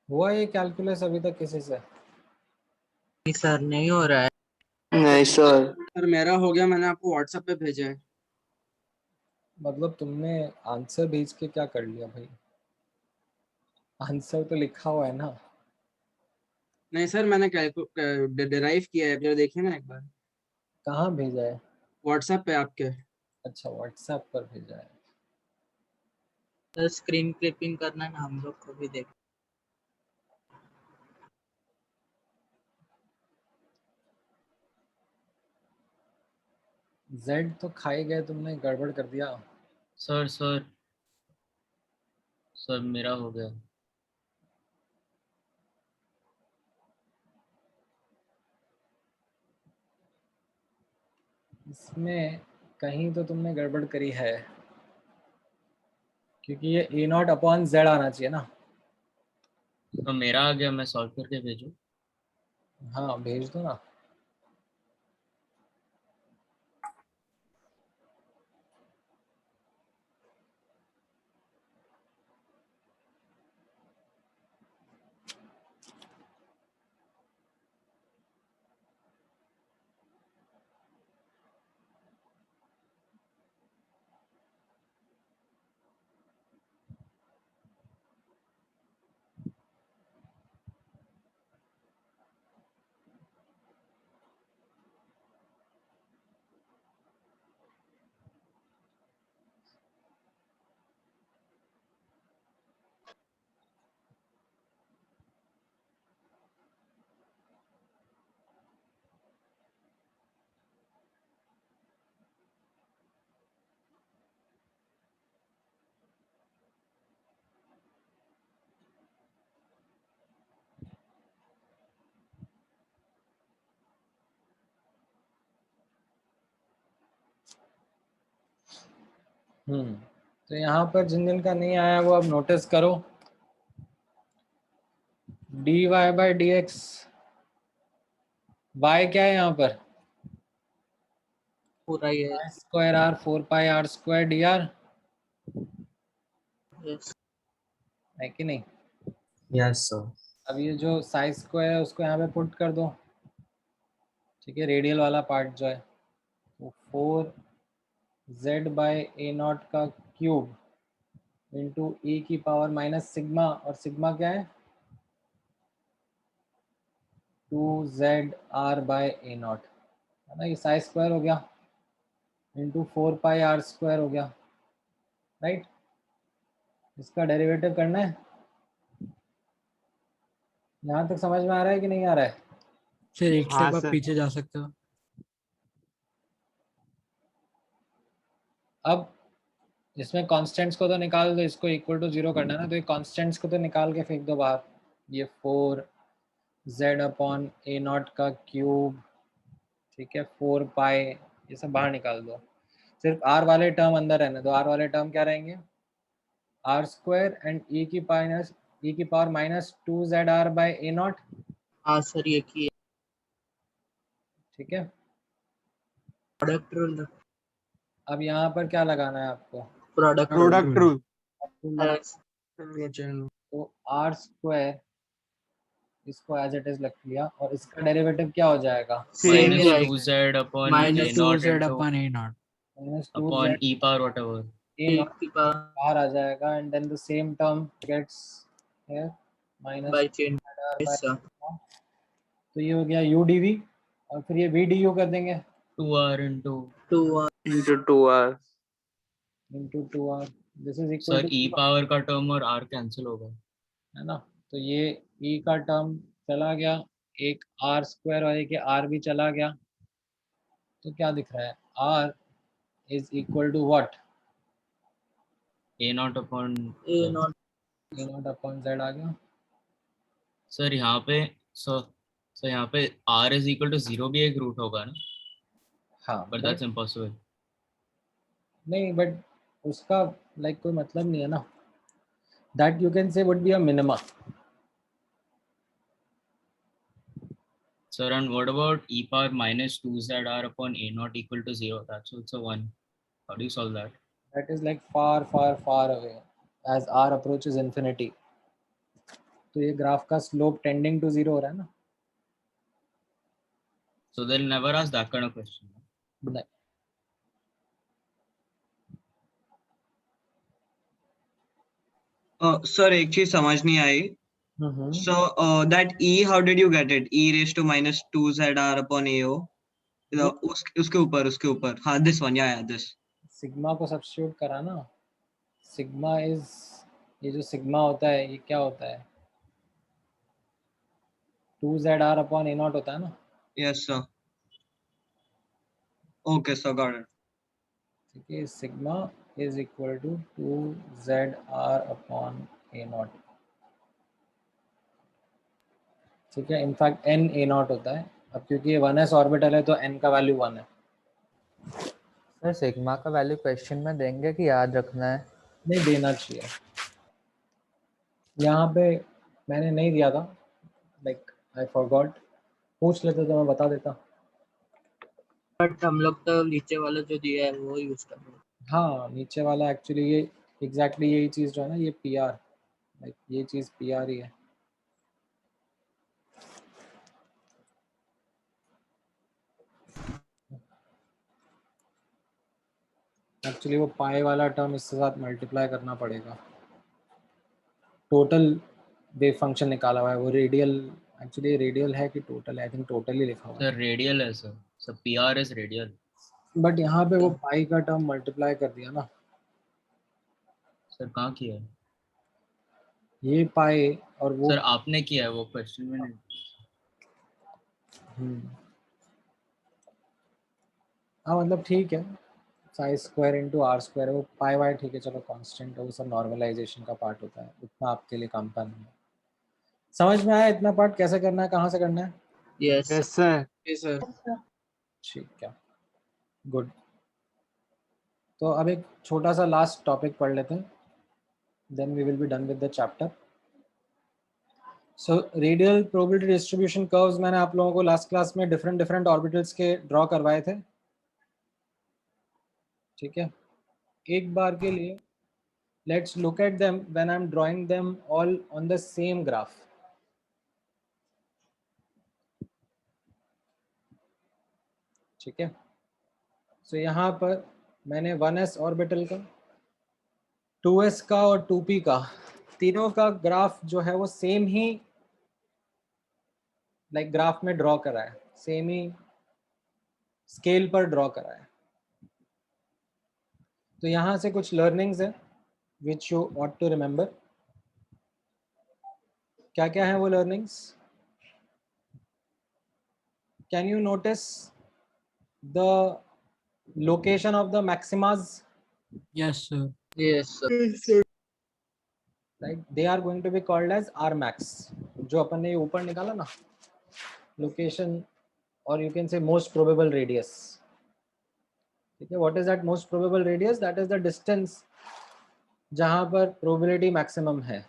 हुआ ये कैलकुलस अभी तक किसी से? नहीं सर, नहीं हो रहा है। नहीं सर। सर मेरा हो गया, मैंने आपको व्हाट्सएप पे भेजा है। मतलब तुमने आंसर भेज के क्या कर लिया भाई? आंसर तो लिखा हुआ है ना। नहीं सर मैंने डिराइव किया है, जरा देखिए ना एक बार कहाँ भेजा है? व्हाट्सएप पे आपके। अच्छा व्हाट्सएप पर भेजा है। सर स्क्रीन क्लिपिंग करना है ना, हम लोग को भी देख। जेड तो खाई गए तुमने, गड़बड़ कर दिया। सर सर सर मेरा हो गया। इसमें कहीं तो तुमने गड़बड़ करी है, क्योंकि ये ए नॉट अपॉन जेड आना चाहिए ना। तो मेरा आ गया, मैं सॉल्व करके भेजूं? हाँ भेज दो ना। तो यहाँ पर जिन जिन का नहीं आया वो अब नोटिस करो। D y by d x, y क्या है यहाँ पर? पूरा ये square r 4 pi r square d r yes. है कि नहीं? Yes sir. अब ये जो साइज स्क्वायर है उसको यहाँ पे पुट कर दो, ठीक है, रेडियल वाला पार्ट जो है, तो 4z बाई ए नॉट का क्यूब इंटू e की पावर माइनस सिग्मा, और सिग्मा क्या है? 2zr बाई ए नॉट, है ना। ये साइज स्क्वायर हो गया इंटू 4 पाई आर स्क्वायर हो गया, राइट। इसका डेरिवेटिव करना है। यहाँ तक समझ में आ रहा है कि नहीं आ रहा है? फिर एक हाँ स्टेप आप सर। पीछे जा सकते हो। अब इसमें कांस्टेंट्स को तो निकाल दो, इसको इक्वल टू 0 करना है ना, तो ये कांस्टेंट्स को तो निकाल के फेंक दो बाहर। ये 4z अपॉन ए नॉट का क्यूब, ठीक है, 4 पाई, ये सब बाहर निकाल दो। सिर्फ r वाले टर्म अंदर रहने दो। r वाले टर्म क्या रहेंगे? आर स्क्वायर एंड e की power minus 2zr by A not, हाँ सर ये की ठीक है। Product rule. अब यहाँ पर क्या लगाना है आपको? Product rule. तो आर स्क्वायर इसको एज इट इज रख लिया, और इसका डेरिवेटिव क्या हो जाएगा? सेम ही माइनस रहेगा। 2z upon a minus not 2z into upon a not minus upon 2z e power whatever a e not की पावर बाहर आ जाएगा, and then the same term gets here minus by chain. तो ये हो गया u dv, और फिर ये v du कर देंगे 2r into 2 into 2r. Into 2r। This is equal sir to, e power का टर्म और r कैंसिल होगा। है ना। तो ये e का टर्म चला गया, एक r स्क्वायर और एक r भी चला गया, तो क्या दिख रहा है? r is equal to what? a naught upon a naught a naught upon z आ गया। सर यहाँ पे सर यहाँ पे r इज इक्वल टू 0 भी एक रूट होगा ना, हाँ बट दैट्स इम्पॉसिबल। नहीं, बट उसका लाइक कोई मतलब नहीं है ना। दैट यू कैन से would be a minima. Sir, and what about e power minus 2zr upon a not equal to 0? That's also 1. How do you solve that? That is like far far far away as r approaches infinity. तो ये ग्राफ का स्लोप टेंडिंग टू 0 हो रहा है ना। So they'll never ask that kind of question. नहीं। सर एक चीज समझ नहीं आई। So that e, how did you get it? E raised to minus 2zr upon ao. उसके ऊपर हाँ, this one, yeah, this. Sigma को सब्स्टिट्यूट करा ना। सिग्मा इज, ये जो सिग्मा होता है ये क्या होता है? 2zr अपॉन ए नॉट होता है ना। Yes sir. Okay sir, got it. ठीक है, sigma is equal to 2zr upon a not, ठीक है। इनफैक्ट n a नॉट होता है। अब क्योंकि ये 1s ऑर्बिटल है तो n का वैल्यू 1 है। सर सिग्मा का वैल्यू क्वेश्चन में देंगे कि याद रखना है? नहीं देना चाहिए, यहाँ पे मैंने नहीं दिया था, लाइक आई फॉरगॉट, पूछ लेते तो मैं बता देता। बट हम लोग तो नीचे वाला जो दिया है वो यूज कर रहे हैं। हाँ नीचे वाला एक्चुअली ये एग्जैक्टली यही चीज़ जो है ना, ये पी आर, लाइक ये चीज़ पी आर ही है। एक्चुअली वो पाए वाला टर्म इसके साथ मल्टीप्लाई करना पड़ेगा, टोटल वेव फंक्शन निकाला हुआ है वो रेडियल, एक्चुअली रेडियल है कि टोटल है, आई थिंक टोटल ही लिखा हुआ है। सर रेडियल है sir, sir PR is radial. But यहाँ पे वो पाई का टर्म मल्टीप्लाई कर दिया ना। सर कहाँ किया है? ये पाई और वो सर आपने किया है, वो क्वेश्चन में नहीं। हाँ मतलब ठीक है, psi square into r square, वो पाई वाई ठीक है, चलो कांस्टेंट है, वो सब नॉर्मलाइजेशन का पार्ट होता है, उतना आपके लिए काम का नहीं है। समझ में आया इतना पार्ट कैसे करना है, कहाँ से करना है? Yes yes sir. Yes sir. ठीक है, गुड। तो अब एक छोटा सा लास्ट टॉपिक पढ़ लेते हैं, then we will be done with the chapter. So radial probability distribution curves मैंने आप लोगों को लास्ट क्लास में डिफरेंट डिफरेंट ऑर्बिटल्स के ड्रॉ करवाए थे, ठीक है। एक बार के लिए let's look at them when I'm drawing them all on the same graph. ठीक है, so यहाँ पर मैंने 1s ऑर्बिटल का, 2s का और 2p का, तीनों का ग्राफ जो है वो सेम ही लाइक ग्राफ में ड्रॉ करा है, सेम ही स्केल पर ड्रॉ करा है। तो यहाँ से कुछ लर्निंग्स है which you ought to remember. क्या क्या है वो learnings? Can you notice the location of the maxima? Yes sir. Yes sir. Right, they are going to be called as r max. जो अपन ने ऊपर निकाला ना लोकेशन, और you can say most probable radius, ठीक है। What is that most probable radius? That is the distance जहां पर प्रोबेबिलिटी मैक्सिमम है,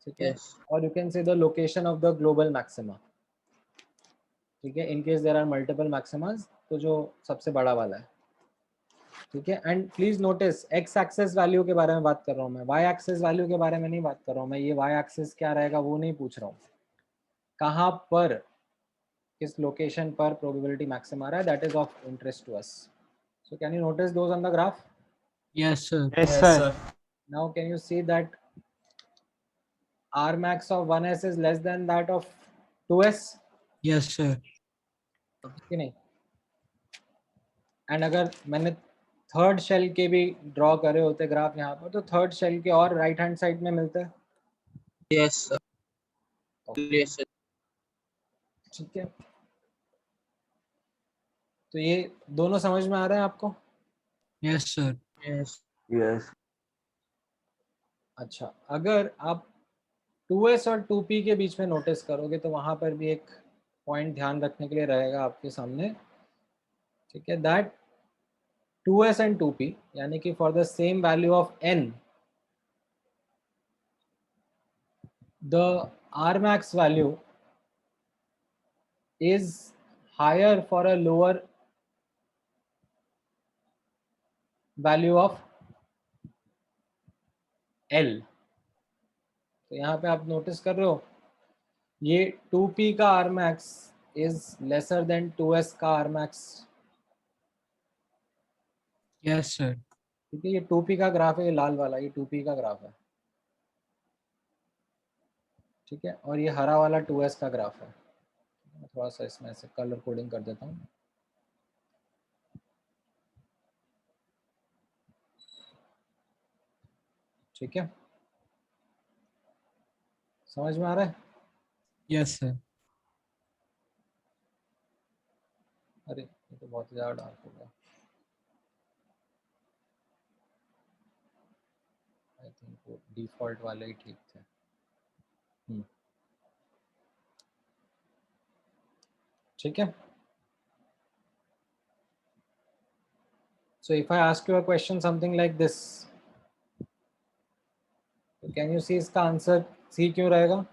ठीक है। और you can say the location of the global maxima, ठीक है, in case there are multiple maximas, तो जो सबसे बड़ा वाला है, ठीक है। And please notice x axis value के बारे में बात कर रहा हूँ मैं, वाई एक्सेस वैल्यू के बारे में नहीं बात कर रहा हूँ मैं। ये वाई एक्सेस क्या रहेगा वो नहीं पूछ रहा हूँ, कहाँ पर, किस लोकेशन पर प्रोबेबिलिटी मैक्सिमम आ रहा है, that is of interest to us. So can you notice those on the graph? Yes sir. Yes sir. Now can you see that R max of 1s is less than that of 2s? Yes sir. कि नहीं? एंड अगर मैंने थर्ड शेल के भी ड्रॉ करे होते ग्राफ यहाँ पर, तो थर्ड शेल के और राइट हैंड साइड में मिलते हैं। Yes sir. Yes sir. ठीक है, तो ये दोनों समझ में आ रहे हैं आपको? Yes sir. Yes yes. अच्छा, अगर आप 2s और 2p के बीच में नोटिस करोगे तो वहां पर भी एक पॉइंट ध्यान रखने के लिए रहेगा आपके सामने, ठीक है। दैट 2s एंड 2p यानी कि for the same value of n, the R max value is higher for a lower value of L। तो यहाँ पे आप नोटिस कर रहे हो ये 2p का R max is lesser than 2s का R max। Yes sir. ठीक है, ये 2p का ग्राफ है, ये लाल वाला ये 2p का ग्राफ है, ठीक है। और ये हरा वाला 2s का ग्राफ है। मैं थोड़ा सा इसमें ऐसे कलर कोडिंग कर देता हूँ। ठीक है, समझ में आ रहा है? Yes sir. अरे ये तो बहुत ज़्यादा डार्क हो गया, आई थिंक वो डिफॉल्ट वाले ही ठीक थे। ठीक है, So if I ask you a question something like this, तो can you see इसका आंसर C क्यों रहेगा?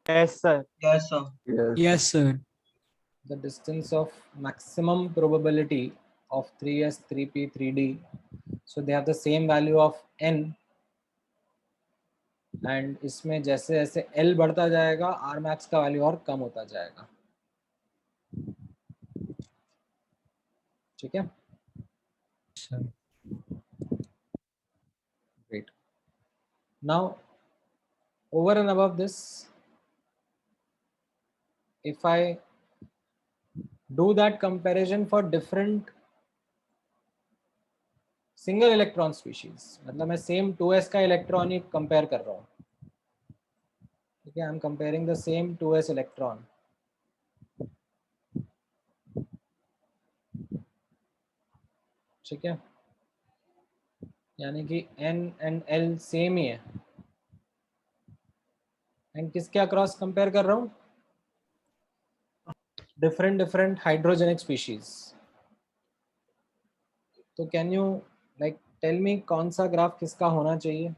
Yes, sir. Yes, sir. Yes, sir. The distance of maximum probability of 3s, 3p, 3d. So they have the same value of n. And इसमें जैसे जैसे L बढ़ता जाएगा R max का वैल्यू और कम होता जाएगा. ठीक है? Sir. Great. Now, over and above this, if I do that comparison for different single electron species, मतलब मैं same 2s का electron ही compare कर रहा हूँ. ठीक है? I'm comparing the same 2s electron. ठीक है? यानी कि n and l सेम ही है. एंड किसके अक्रॉस कंपेयर कर रहा हूँ? Different hydrogenic species. तो can you like tell me कौन सा ग्राफ किसका होना चाहिए?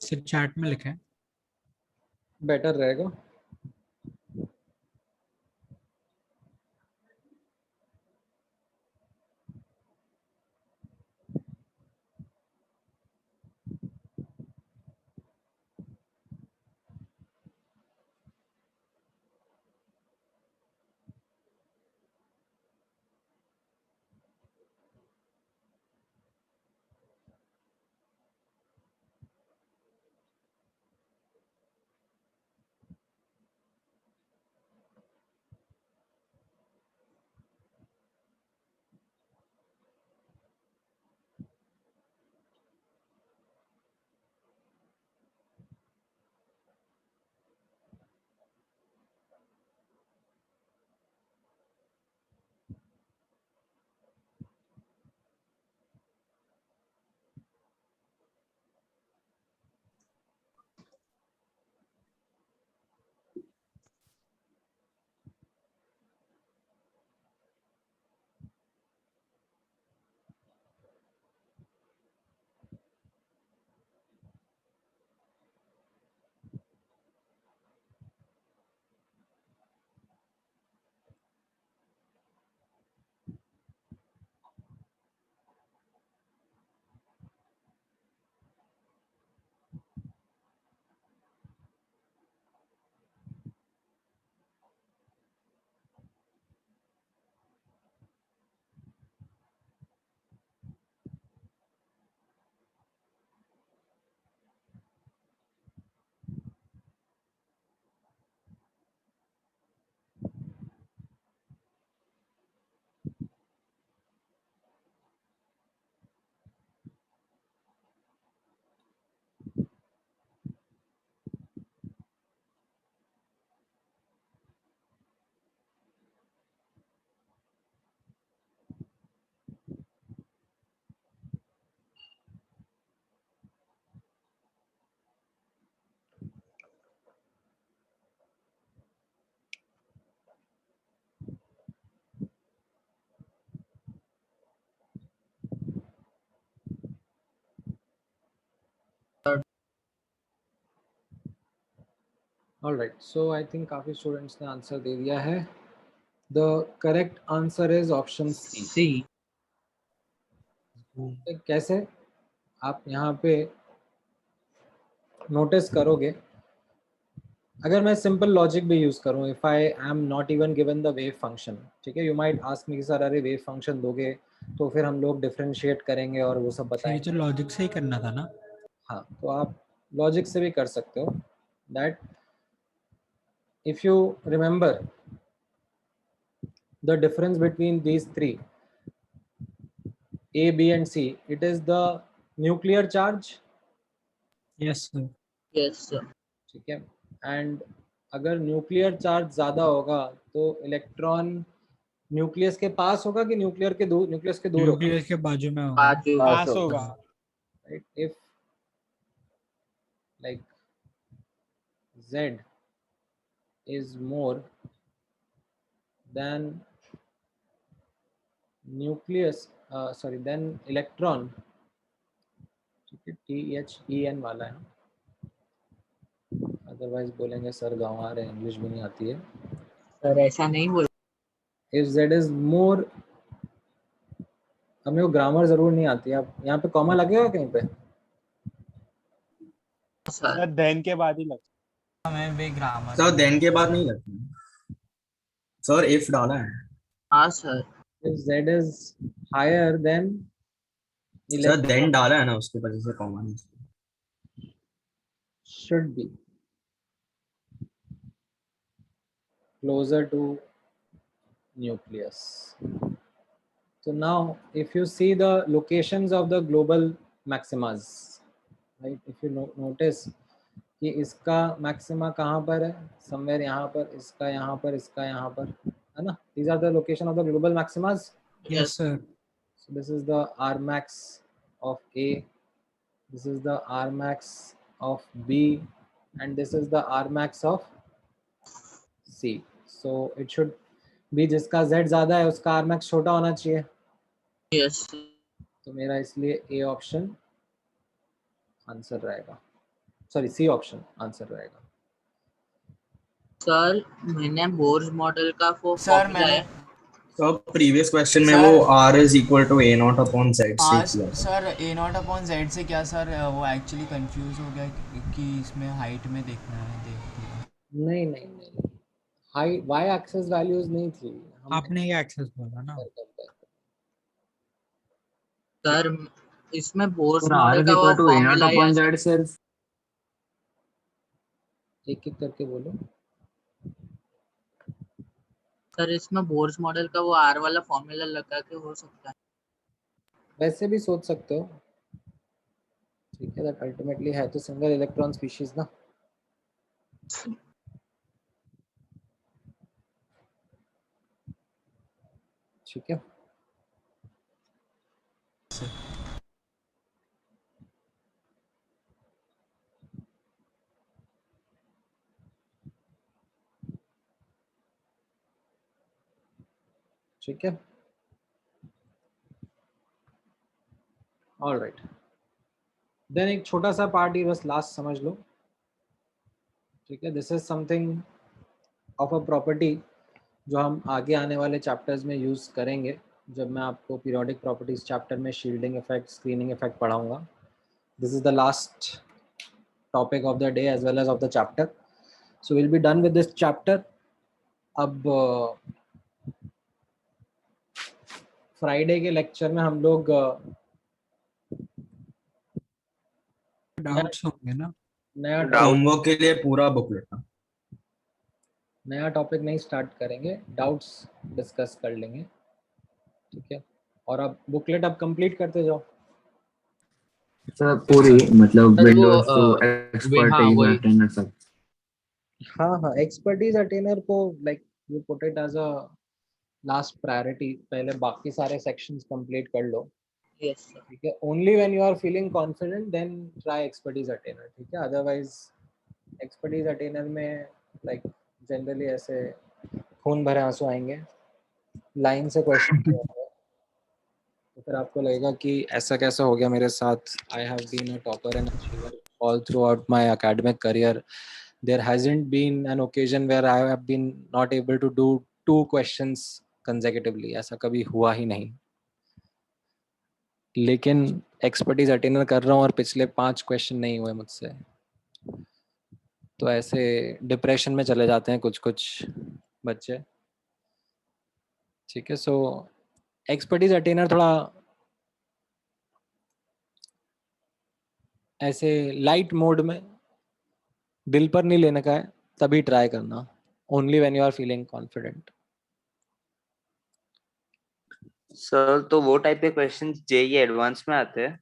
सिर्फ चैट में लिखें. बेटर रहेगा. All right, so I think काफी स्टूडेंट्स ने आंसर दे दिया है. The correct answer is option C. कैसे? आप यहाँ पे नोटिस करोगे, अगर मैं सिंपल लॉजिक भी यूज करूँ, if I am not even given the wave function, ठीक है, you might ask me sir अरे वेव फंक्शन दोगे तो फिर हम लोग डिफरेंशिएट करेंगे और वो सब बताएंगे. तो लॉजिक से ही करना था ना. हाँ, तो आप लॉजिक से भी कर सकते हो. That if you remember the difference between these three, A, B and C, it is the nuclear charge. Yes sir. Yes sir. ठीक है. And अगर न्यूक्लियर चार्ज ज्यादा होगा तो इलेक्ट्रॉन न्यूक्लियस के पास होगा कि न्यूक्लियस के दूर होगा? न्यूक्लियस के बाजू में होगा. पास होगा. Right? If like Z is more than nucleus, then electron, ठीक है, THEN वाला है, अदरवाइज बोलेंगे सर गाँव आ रहे हैं, इंग्लिश भी नहीं आती है। सर ऐसा नहीं बोल, If Z is more, हमें वो ग्रामर जरूर नहीं आती है, अब यहाँ पे कॉमा लगेगा कहीं पे? सर देन के बाद ही लगता हमें भी ग्रामर सर देन के बाद नहीं लगता सर, इफ डाला है। हाँ sir. If Z is higher than sir then डाला है ना, उसके वजह से कॉमन है। should be closer to nucleus. So now if you see the locations of the global maximas, right, if you notice कि इसका मैक्सिमा कहाँ पर है, somewhere यहाँ पर, इसका यहाँ पर, इसका यहाँ पर, है ना? These are the location of the global maximas. Yes sir. So this is the R max of A, this is the R max of B, and this is the R max of C. So it should be जिसका Z ज़्यादा है उसका R max छोटा होना चाहिए। Yes. तो मेरा इसलिए A ऑप्शन आंसर रहेगा, सॉरी C ऑप्शन आंसर रहेगा। सर मैंने बोर्स मॉडल का वो सर फॉर्मूला मैंने है। तो प्रीवियस क्वेश्चन में सर- वो R is equal to A0 upon Z से हाँ किया था। सर A0 अपॉन Z से क्या सर, वो एक्चुअली कंफ्यूज हो गया कि इसमें हाइट में देखना है, देखते नहीं नहीं नहीं, हाई y एक्सिस वैल्यूज नहीं थी, आपने ये एक्सेस बोला ना। सर इसमें Bohr's sir R model is का वो equal to A0 फॉर्मूला है upon सर। Z सिर्फ एक एक करके बोलो। सर इसमें बोर्स मॉडल का वो R वाला फॉर्मूला लगा के हो सकता है। वैसे भी सोच सकते हो, ठीक है, दैट अल्टीमेटली है तो सिंगल इलेक्ट्रॉन स्पीशीज ना। ठीक है, ठीक है, ऑलराइट। देन एक छोटा सा पार्ट ही बस लास्ट समझ लो, ठीक है। This is something of a property जो हम आगे आने वाले चैप्टर्स में यूज करेंगे, जब मैं आपको पीरियोडिक प्रॉपर्टीज चैप्टर में शील्डिंग इफेक्ट, स्क्रीनिंग इफेक्ट पढ़ाऊंगा। This is the last topic of the day as well as of the chapter, so will be done with this chapter. अब फ्राइडे के लेक्चर में हम लोग डाउट्स होंगे ना, नया होमवर्क के लिए पूरा बुकलेट था। नया टॉपिक नहीं स्टार्ट करेंगे, डाउट्स डिस्कस कर लेंगे, ठीक है। और अब बुकलेट अब कंप्लीट करते जाओ। सर पूरी मतलब सर, वो, विंडोज टू हाँ, एक्सपर्टीज वही। अटेनर सब। हाँ हाँ, एक्सपर्टीज अटेनर को like you put it as a last priority, पहले बाकी सारे सेक्शंस कंप्लीट कर लो, यस सर। ठीक है। Only when you are feeling confident then try expertise attainer, ठीक है। अदरवाइज एक्सपर्टीज अटेनर में लाइक जनरली ऐसे खून भरे आंसू आएंगे, लाइन से क्वेश्चन तो फिर आपको लगेगा कि ऐसा कैसा हो गया मेरे साथ। I have been a topper and achiever all throughout my academic career, there hasn't been an occasion where I have been not able to do 2 questions consecutively, ऐसा कभी हुआ ही नहीं। लेकिन एक्सपर्टीज अटेनर कर रहा हूँ और पिछले 5 क्वेश्चन नहीं हुए मुझसे, तो ऐसे डिप्रेशन में चले जाते हैं कुछ कुछ बच्चे, ठीक है। सो एक्सपर्टीज अटेनर थोड़ा ऐसे लाइट मोड में, दिल पर नहीं लेने का है, तभी ट्राई करना, only when you are feeling confident. Sir तो वो टाइप के क्वेश्चंस जेईई एडवांस में आते हैं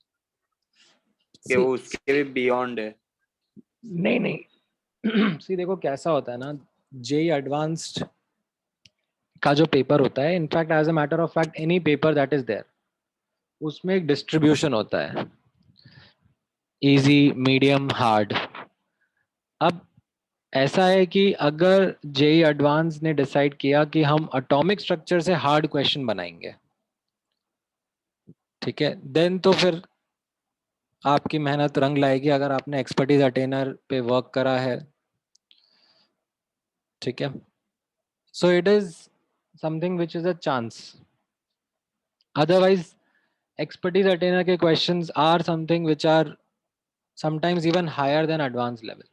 कि वो उसके भी बियॉन्ड है? नहीं नहीं सी देखो कैसा होता है ना, जेईई एडवांस्ड का जो पेपर होता है, in fact as a matter of fact any paper that is there, उसमें एक डिस्ट्रीब्यूशन होता है, इजी, मीडियम, हार्ड। अब ऐसा है कि अगर जेई एडवांस ने डिसाइड किया कि हम एटॉमिक स्ट्रक्चर से हार्ड क्वेश्चन बनाएंगे, ठीक है, देन तो फिर आपकी मेहनत रंग लाएगी अगर आपने एक्सपर्टीज अटेनर पे वर्क करा है, ठीक है. So it is something which is a chance. Otherwise expertise attainer के questions are something which are sometimes even higher than advanced level,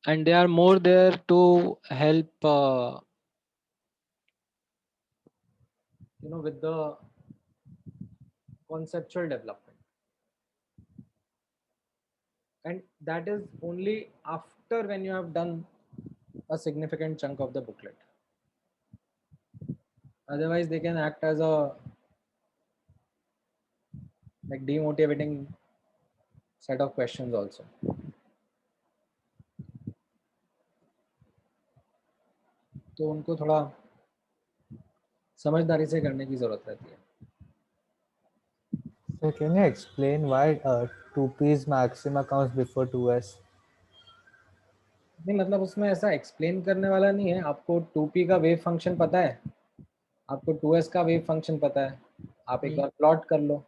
and they are more there to help with the conceptual development, and that is only after when you have done a significant chunk of the booklet. Otherwise they can act as a like demotivating set of questions also. तो उनको थोड़ा समझदारी से करने की जरूरत रहती है. So can you explain why 2p's maxima comes before 2s? नहीं मतलब उसमें ऐसा एक्सप्लेन करने वाला नहीं है. आपको 2p का वेव फंक्शन पता है, आपको 2s का वेव फंक्शन पता है, आप एक बार प्लॉट कर लो.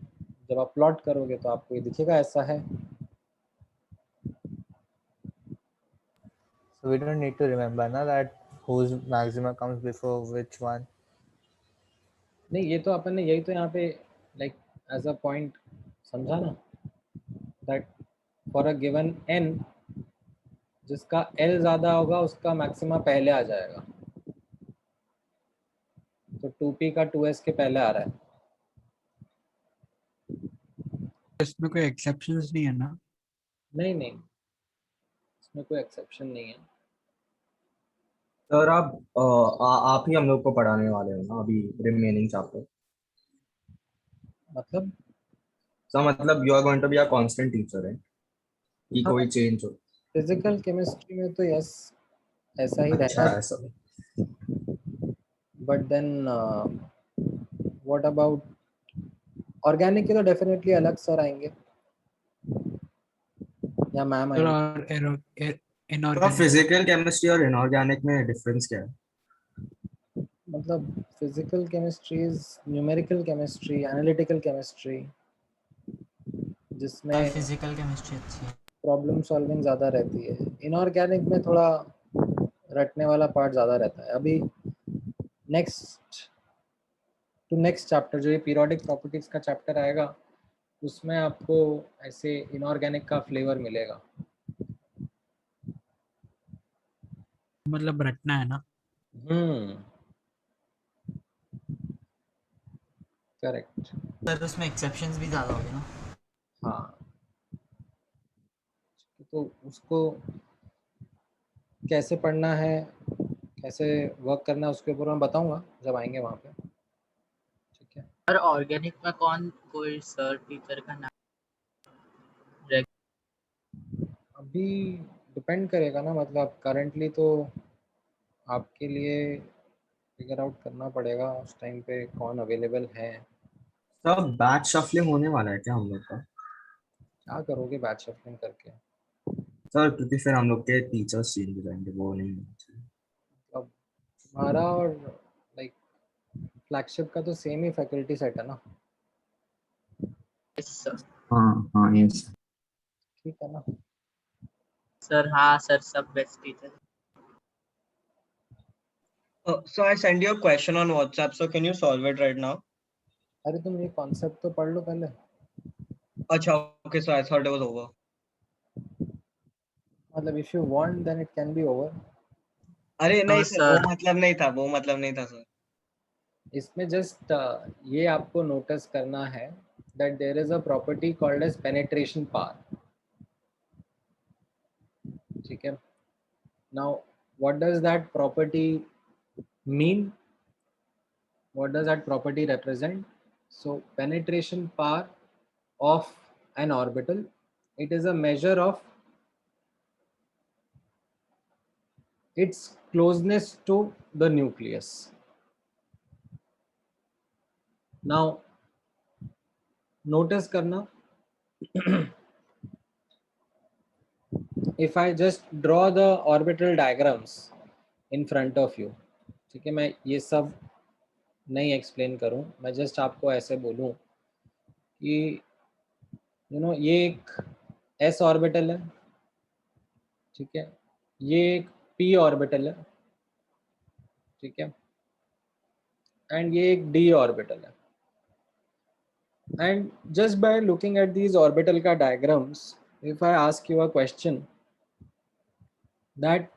जब आप प्लॉट करोगे तो आपको ये दिखेगा ऐसा है. So we don't need to remember ना that whose maxima comes before which one. नहीं ये तो अपन ने यही तो यहाँ पे लाइक एज अ पॉइंट समझा ना, that for a given n जिसका l ज्यादा होगा उसका मैक्सिमा पहले आ जाएगा. तो 2p का 2s के पहले आ रहा है. इसमें कोई एक्सेप्शंस नहीं है ना? नहीं नहीं, इसमें कोई एक्सेप्शन नहीं है. सर आप ही हम लोग को पढ़ाने वाले हो ना अभी रिमेनिंग चैप्टर? मतलब सर मतलब you are going to be a constant teacher है कि हाँ, कोई चेंज हो? फिजिकल केमिस्ट्री में तो यस ऐसा ही अच्छा रहना. ऐसा. But then what about organic के तो डेफिनेटली अलग सर आएंगे या मैम सर आएंगे. और तो इनऑर्गेनिक फिजिकल केमिस्ट्री और इनऑर्गेनिक में डिफरेंस क्या है? मतलब physical chemistry is numerical chemistry, analytical chemistry, जिसमें फिजिकल केमिस्ट्री अच्छी है. प्रॉब्लम सॉल्विंग ज़्यादा रहती है. इनऑर्गेनिक में थोड़ा रटने वाला पार्ट ज़्यादा रहता है. अभी नेक्स्ट चैप्टर जो ये पीरियोडिक प्रॉपर्टीज का चैप्टर आएगा उसमें आपको ऐसे इनऑर्गेनिक का फ्लेवर मिलेगा. मतलब रटना है ना? करेक्ट. सर उसमें एक्सेप्शंस भी ज़्यादा होंगे ना? हाँ, तो उसको कैसे पढ़ना है, कैसे वर्क करना है उसके ऊपर मैं बताऊंगा जब आएंगे वहाँ पे. ठीक है. और ऑर्गेनिक में कौन कोई सर टीचर का नाम? अभी डिपेंड करेगा ना, मतलब करंटली तो आपके लिए फिगर आउट करना पड़ेगा उस टाइम पे कौन अवेलेबल है. सर बैच शफलिंग होने वाला है क्या हम लोग का? क्या करोगे बैच शफलिंग करके? सर क्योंकि फिर हम लोग के टीचर्स चेंज हो जाएंगे, वो नहीं होना चाहिए. मतलब हमारा और लाइक फ्लैगशिप का तो सेम ही फैकल्टी सेट है ना. हाँ हाँ यस. ठीक है ना. सर हाँ सर सब best teacher. So I send you a question on WhatsApp. So can you solve it right now? अरे तुम ये कॉन्सेप्ट तो पढ़ लो पहले. अच्छा, okay. So I thought it was over. मतलब if you want then it can be over. अरे नहीं सर, वो सर मतलब नहीं था सर. इसमें जस्ट ये आपको नोटिस करना है that there is a property called as penetration power. ठीक है. Now what does that property mean? What does that property represent? So penetration power of an orbital, it is a measure of its closeness to the nucleus. Now notice करना if I just draw the orbital diagrams in front of you, ठीक है, मैं ये सब नहीं एक्सप्लेन करूं, मैं जस्ट आपको ऐसे बोलूं कि ये एक s ऑर्बिटल है, ठीक है, ये एक p ऑर्बिटल है, ठीक है, एंड ये एक d ऑर्बिटल है. And just by looking at these orbital ka diagrams, if I ask you a question that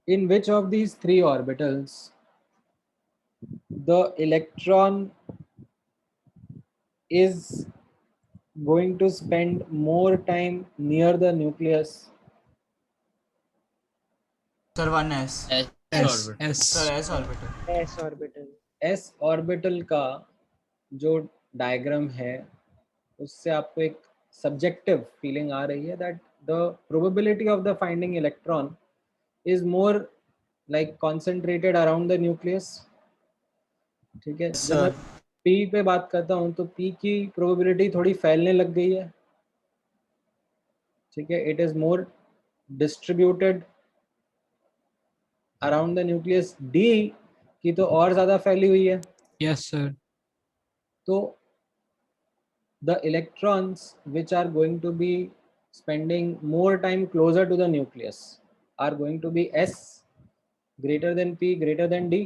in which of these three orbitals the electron is going to spend more time near the nucleus? Sir, 1s. Sir, s orbital. S orbital. S orbital का जो डायग्राम है उससे आपको एक सब्जेक्टिव फीलिंग आ रही है that the probability of the finding electron is more like concentrated around the nucleus, ठीक है. जब मैं P पे बात करता हूँ तो P की प्रोबेबिलिटी थोड़ी फैलने लग गई है, ठीक है. It is more distributed around the nucleus. D की तो और ज्यादा फैली हुई है. Yes sir. तो the electrons which are going to be spending more time closer to the nucleus are going to be S greater than P greater than D.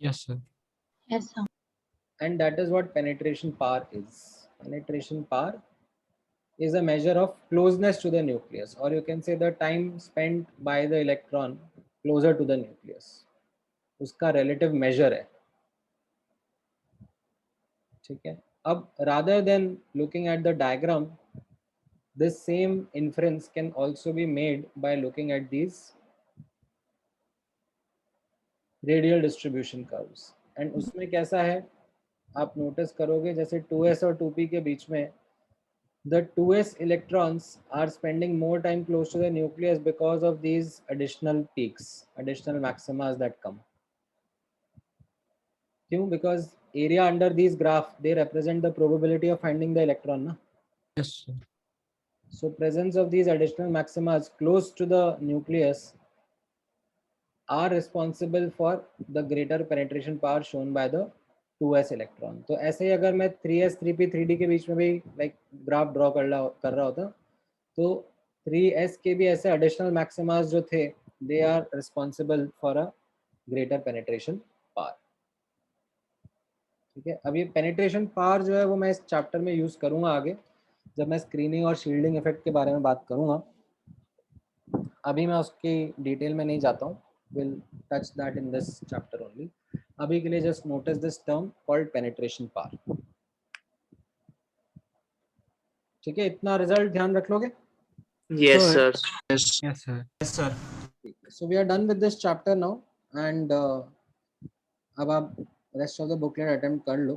Yes sir. Yes sir. And that is what penetration power is. Penetration power is a measure of closeness to the nucleus, or you can say the time spent by the electron closer to the nucleus. उसका relative measure है, ठीक है. अब rather than looking at the diagram, this same inference can also be made by looking at these radial distribution curves. And उसमें कैसा है आप नोटिस करोगे, जैसे 2s और 2p के बीच में the 2s electrons are spending more time close to the nucleus because of these additional peaks, additional maximas that come. क्यों? Because area under these graph they represent the probability of finding the electron, na? Yes sir. So presence of these additional maximas close to the nucleus are responsible for the greater penetration power shown by the 2s electron. तो ऐसे ही अगर मैं 3s 3p 3d के बीच में भी लाइक ग्राफ ड्रॉ कर रहा होता तो 3s के भी ऐसे additional maximas जो थे they are responsible for a greater penetration power. ठीक है. अब ये पेनिट्रेशन पावर जो है वो मैं इस चैप्टर में यूज करूंगा आगे जब मैं स्क्रीनिंग और शील्डिंग इफेक्ट के बारे में बात करूंगा. अभी मैं उसकी डिटेल में नहीं जाता हूँ. Will touch that in this chapter only. अभी के लिए just notice this term called penetration power. ठीक है. इतना रिजल्ट ध्यान रख लोगे? Yes, sir. Yes sir. Yes sir. So we are done with this chapter now and अब आप rest of the booklet attempt कर लो.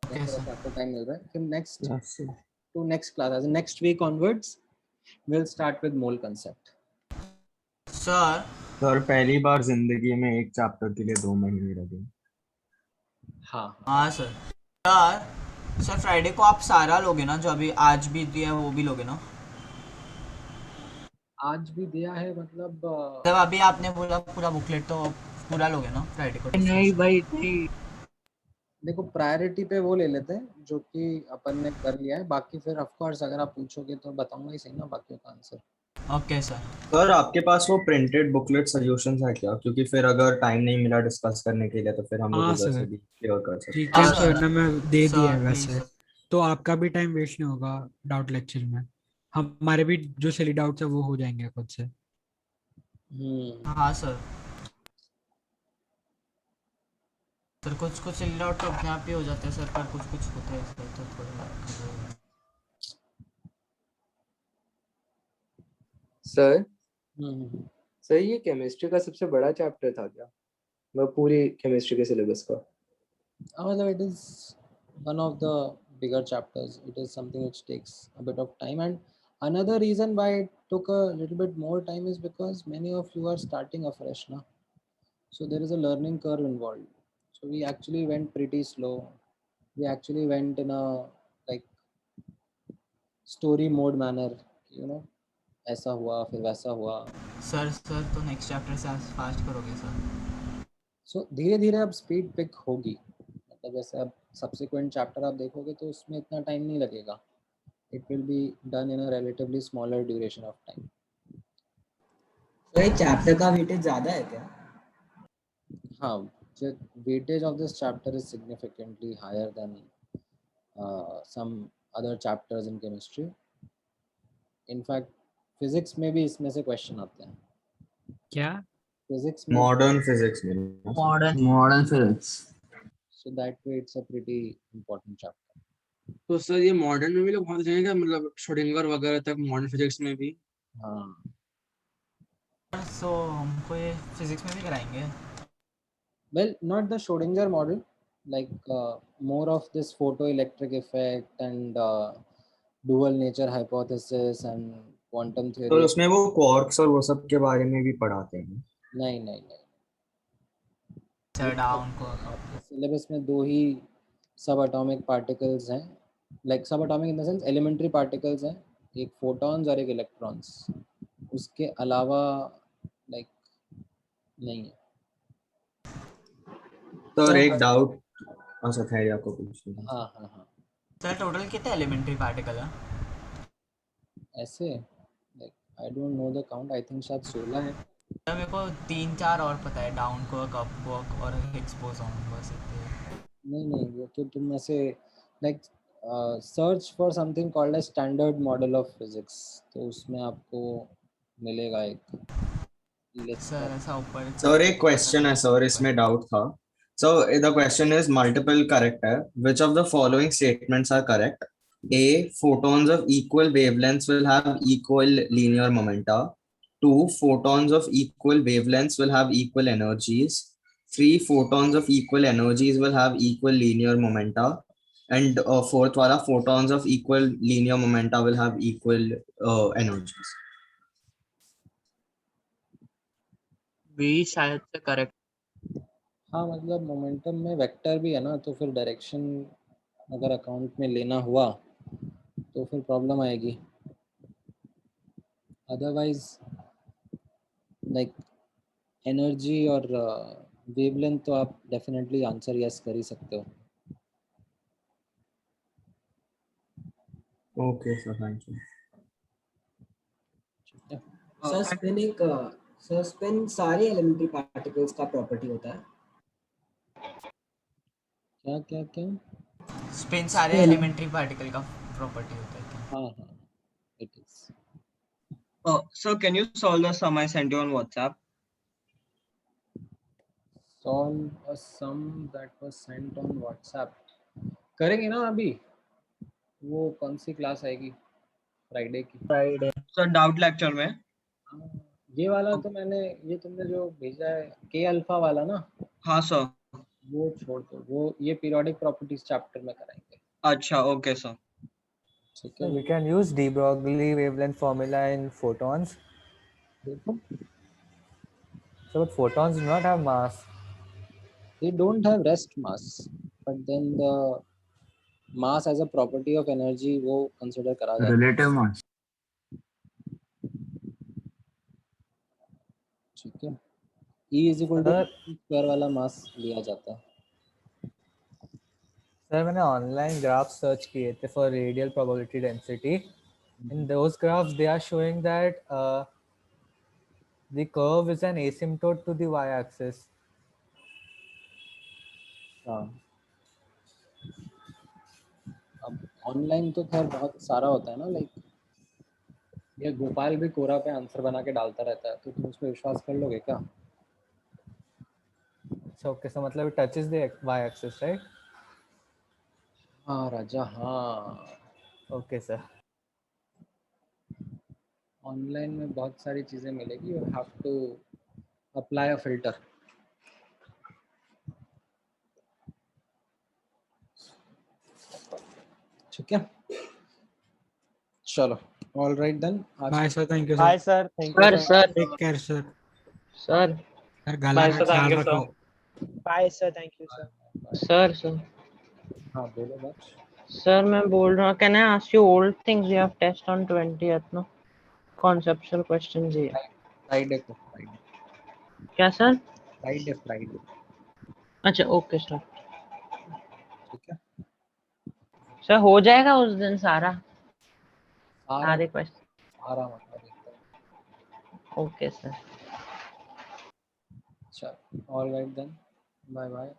आपको टाइम मिल रहा है. फिर next class as next week onwards we'll start with mole concept. सर पहली बार जिंदगी में एक चैप्टर के लिए 2 महीने लगे. हाँ सर. सर फ्राइडे को आप सारा लोगे ना, जो अभी आज भी दिया है वो भी लोगे ना? आज भी दिया है मतलब जब अभी आपने बोला पूरा बुकलेट तो पूरा लोगे ना फ्राइडे को? नहीं भाई नहीं. देखो प्रायोरिटी पे वो ले लेते हैं जो कि अपन ने कर लिया है. बाकी फिर ऑफ कोर्स अगर आप पूछोगे तो बताऊंगा ही सही ना बाकियों का आंसर. Okay sir. सर आपके पास वो प्रिंटेड बुकलेट सॉल्यूशंस है क्या? क्योंकि फिर अगर टाइम नहीं मिला डिस्कस करने के लिए तो फिर हम लोग उधर से भी क्लियर कर सकते हैं. ठीक है सर. ना मैं दे दिया है वैसे तो आपका भी टाइम वेस्ट नहीं होगा डाउट लेक्चर में. हमारे भी जो सिली डाउट्स है वो हो जाएंगे खुद से. हाँ सर. सर कुछ सिली डाउट तो अपने आप ही हो जाते हैं सर, पर कुछ होते हैं सर तो थोड़ा. सर ये केमिस्ट्री का सबसे बड़ा चैप्टर था क्या? मैं पूरी केमिस्ट्री के सिलेबस का. मतलब it is one of the bigger chapters. It is something which takes a bit of time, and another reason why it took a little bit more time is because many of you are starting afresh now, so there is a learning curve involved. So we actually went pretty slow. We actually went in a like story mode manner, you know, ऐसा हुआ फिर वैसा हुआ। सर तो नेक्स्ट चैप्टर से आप फास्ट करोगे सर? सो धीरे धीरे अब स्पीड पिक होगी, मतलब जैसे अब सब्सिक्वेंट चैप्टर आप देखोगे तो उसमें इतना टाइम नहीं लगेगा, it will be done in a relatively smaller duration of time. तो ये चैप्टर का वेटेज ज्यादा है क्या? हाँ, weightage of this chapter is significantly higher than some other chapters in chemistry. In fact, physics में भी इसमें से question आते हैं। क्या? Physics में मॉडर्न फिजिक्स में modern physics. so that way it's a pretty important chapter. तो सर ये मॉडर्न में भी लोग पहुंच जाएंगे मतलब श्रोडिंगर वगैरह तक मॉडर्न फिजिक्स में भी? हाँ। सो हमको ये फिजिक्स में भी कराएंगे? Well, not the Schrodinger model, like more of this photoelectric effect and dual nature hypothesis and quantum तो theory. उसमें वो क्वार्क्स और वो सब के बारे में भी पढ़ाते हैं? नहीं सर डाउन को सिलेबस में दो ही सब एटॉमिक पार्टिकल्स हैं, like subatomic in the sense elementary particles हैं, एक फोटॉन्स और एक इलेक्ट्रॉन्स, उसके अलावा लाइक नहीं है। सर एक डाउट अच्छा था आपको पूछना। हाँ सर टोटल कितने एलिमेंट्री पार्टिकल है ऐसे? Like I don't know the count, I think शायद 16 है। मेरे को 3-4 और पता है, डाउन क्वार्क, अप क्वार्क और हिग्स बोसॉन, बस इतने। नहीं वो तो तुम ऐसे like search for something called as standard model of physics, तो उसमें आपको मिलेगा एक। सर ऐसा ऊपर सर एक क्वेश्चन है सर, इसमें डाउट था। So the question is multiple correct है. Which of the following statements are correct? A, photons of equal wavelengths will have equal linear momenta. 2, photons of equal wavelengths will have equal energies. 3, photons of equal energies will have equal linear momenta. And fourth वाला, photons of equal linear momenta will have equal energies. B शायद से करेक्ट। हाँ मतलब मोमेंटम में वेक्टर भी है ना, तो फिर डायरेक्शन अगर अकाउंट में लेना हुआ तो फिर प्रॉब्लम आएगी। अदरवाइज लाइक एनर्जी और वेवलेंथ तो आप डेफिनेटली आंसर यस कर ही सकते हो। Okay sir, thank you. Sir spin सारे एलिमेंट्री पार्टिकल्स का प्रॉपर्टी होता है? क्या? स्पिन सारे एलिमेंट्री पार्टिकल का प्रॉपर्टी होता है क्या? हाँ it is. So can you solve the sum I sent you on WhatsApp? Solve a sum that was sent on WhatsApp. करेंगे ना अभी? वो कौन सी क्लास आएगी? फ्राइडे की। फ्राइडे सर डाउट लेक्चर में। ये वाला तो मैंने, ये तुमने जो भेजा है के अल्फा वाला ना? हाँ सर। वो छोड़ दो, वो ये पीरियोडिक प्रॉपर्टीज चैप्टर में कराएंगे। अच्छा okay sir. So we can use de Broglie wavelength formula in photons. So but photons do not have mass. They don't have rest mass, but then the mass as a property of energy वो consider करा जाता है। Relative mass. ठीक है, E is equal to square वाला मास लिया जाता है। सर मैंने ऑनलाइन ग्राफ सर्च किए थे for radial probability density. In those graphs they are showing that the curve is an asymptote to the y axis. हाँ, अब ऑनलाइन तो खैर बहुत सारा होता है ना, लाइक ये गोपाल भी कोरा पे आंसर बना के डालता रहता है, तो तुम उस पर विश्वास कर लोगे क्या? ओके, सो मतलब it touches the y axis right? हाँ राजा हाँ। Okay sir. ऑनलाइन में बहुत सारी चीजें मिलेगी, you have to apply a filter. ठीक है, चलो all right then. Bye sir, thank you bye sir, thank you sir take care sir. Sir गला का ख्याल रखो। Bye sir, thank you sir. Sir हाँ बोलो बस। सर मैं बोल रहा हूँ, can I ask you old things you have test on 20th no conceptual questions ये फ्राइडे को, फ्राइडे क्या सर? फ्राइडे फ्राइडे अच्छा ओके सर। ठीक है सर हो जाएगा उस दिन सारा सारा सारे क्वेश्चन? सारा मतलब एकदम ओके सर। चल all right then bye bye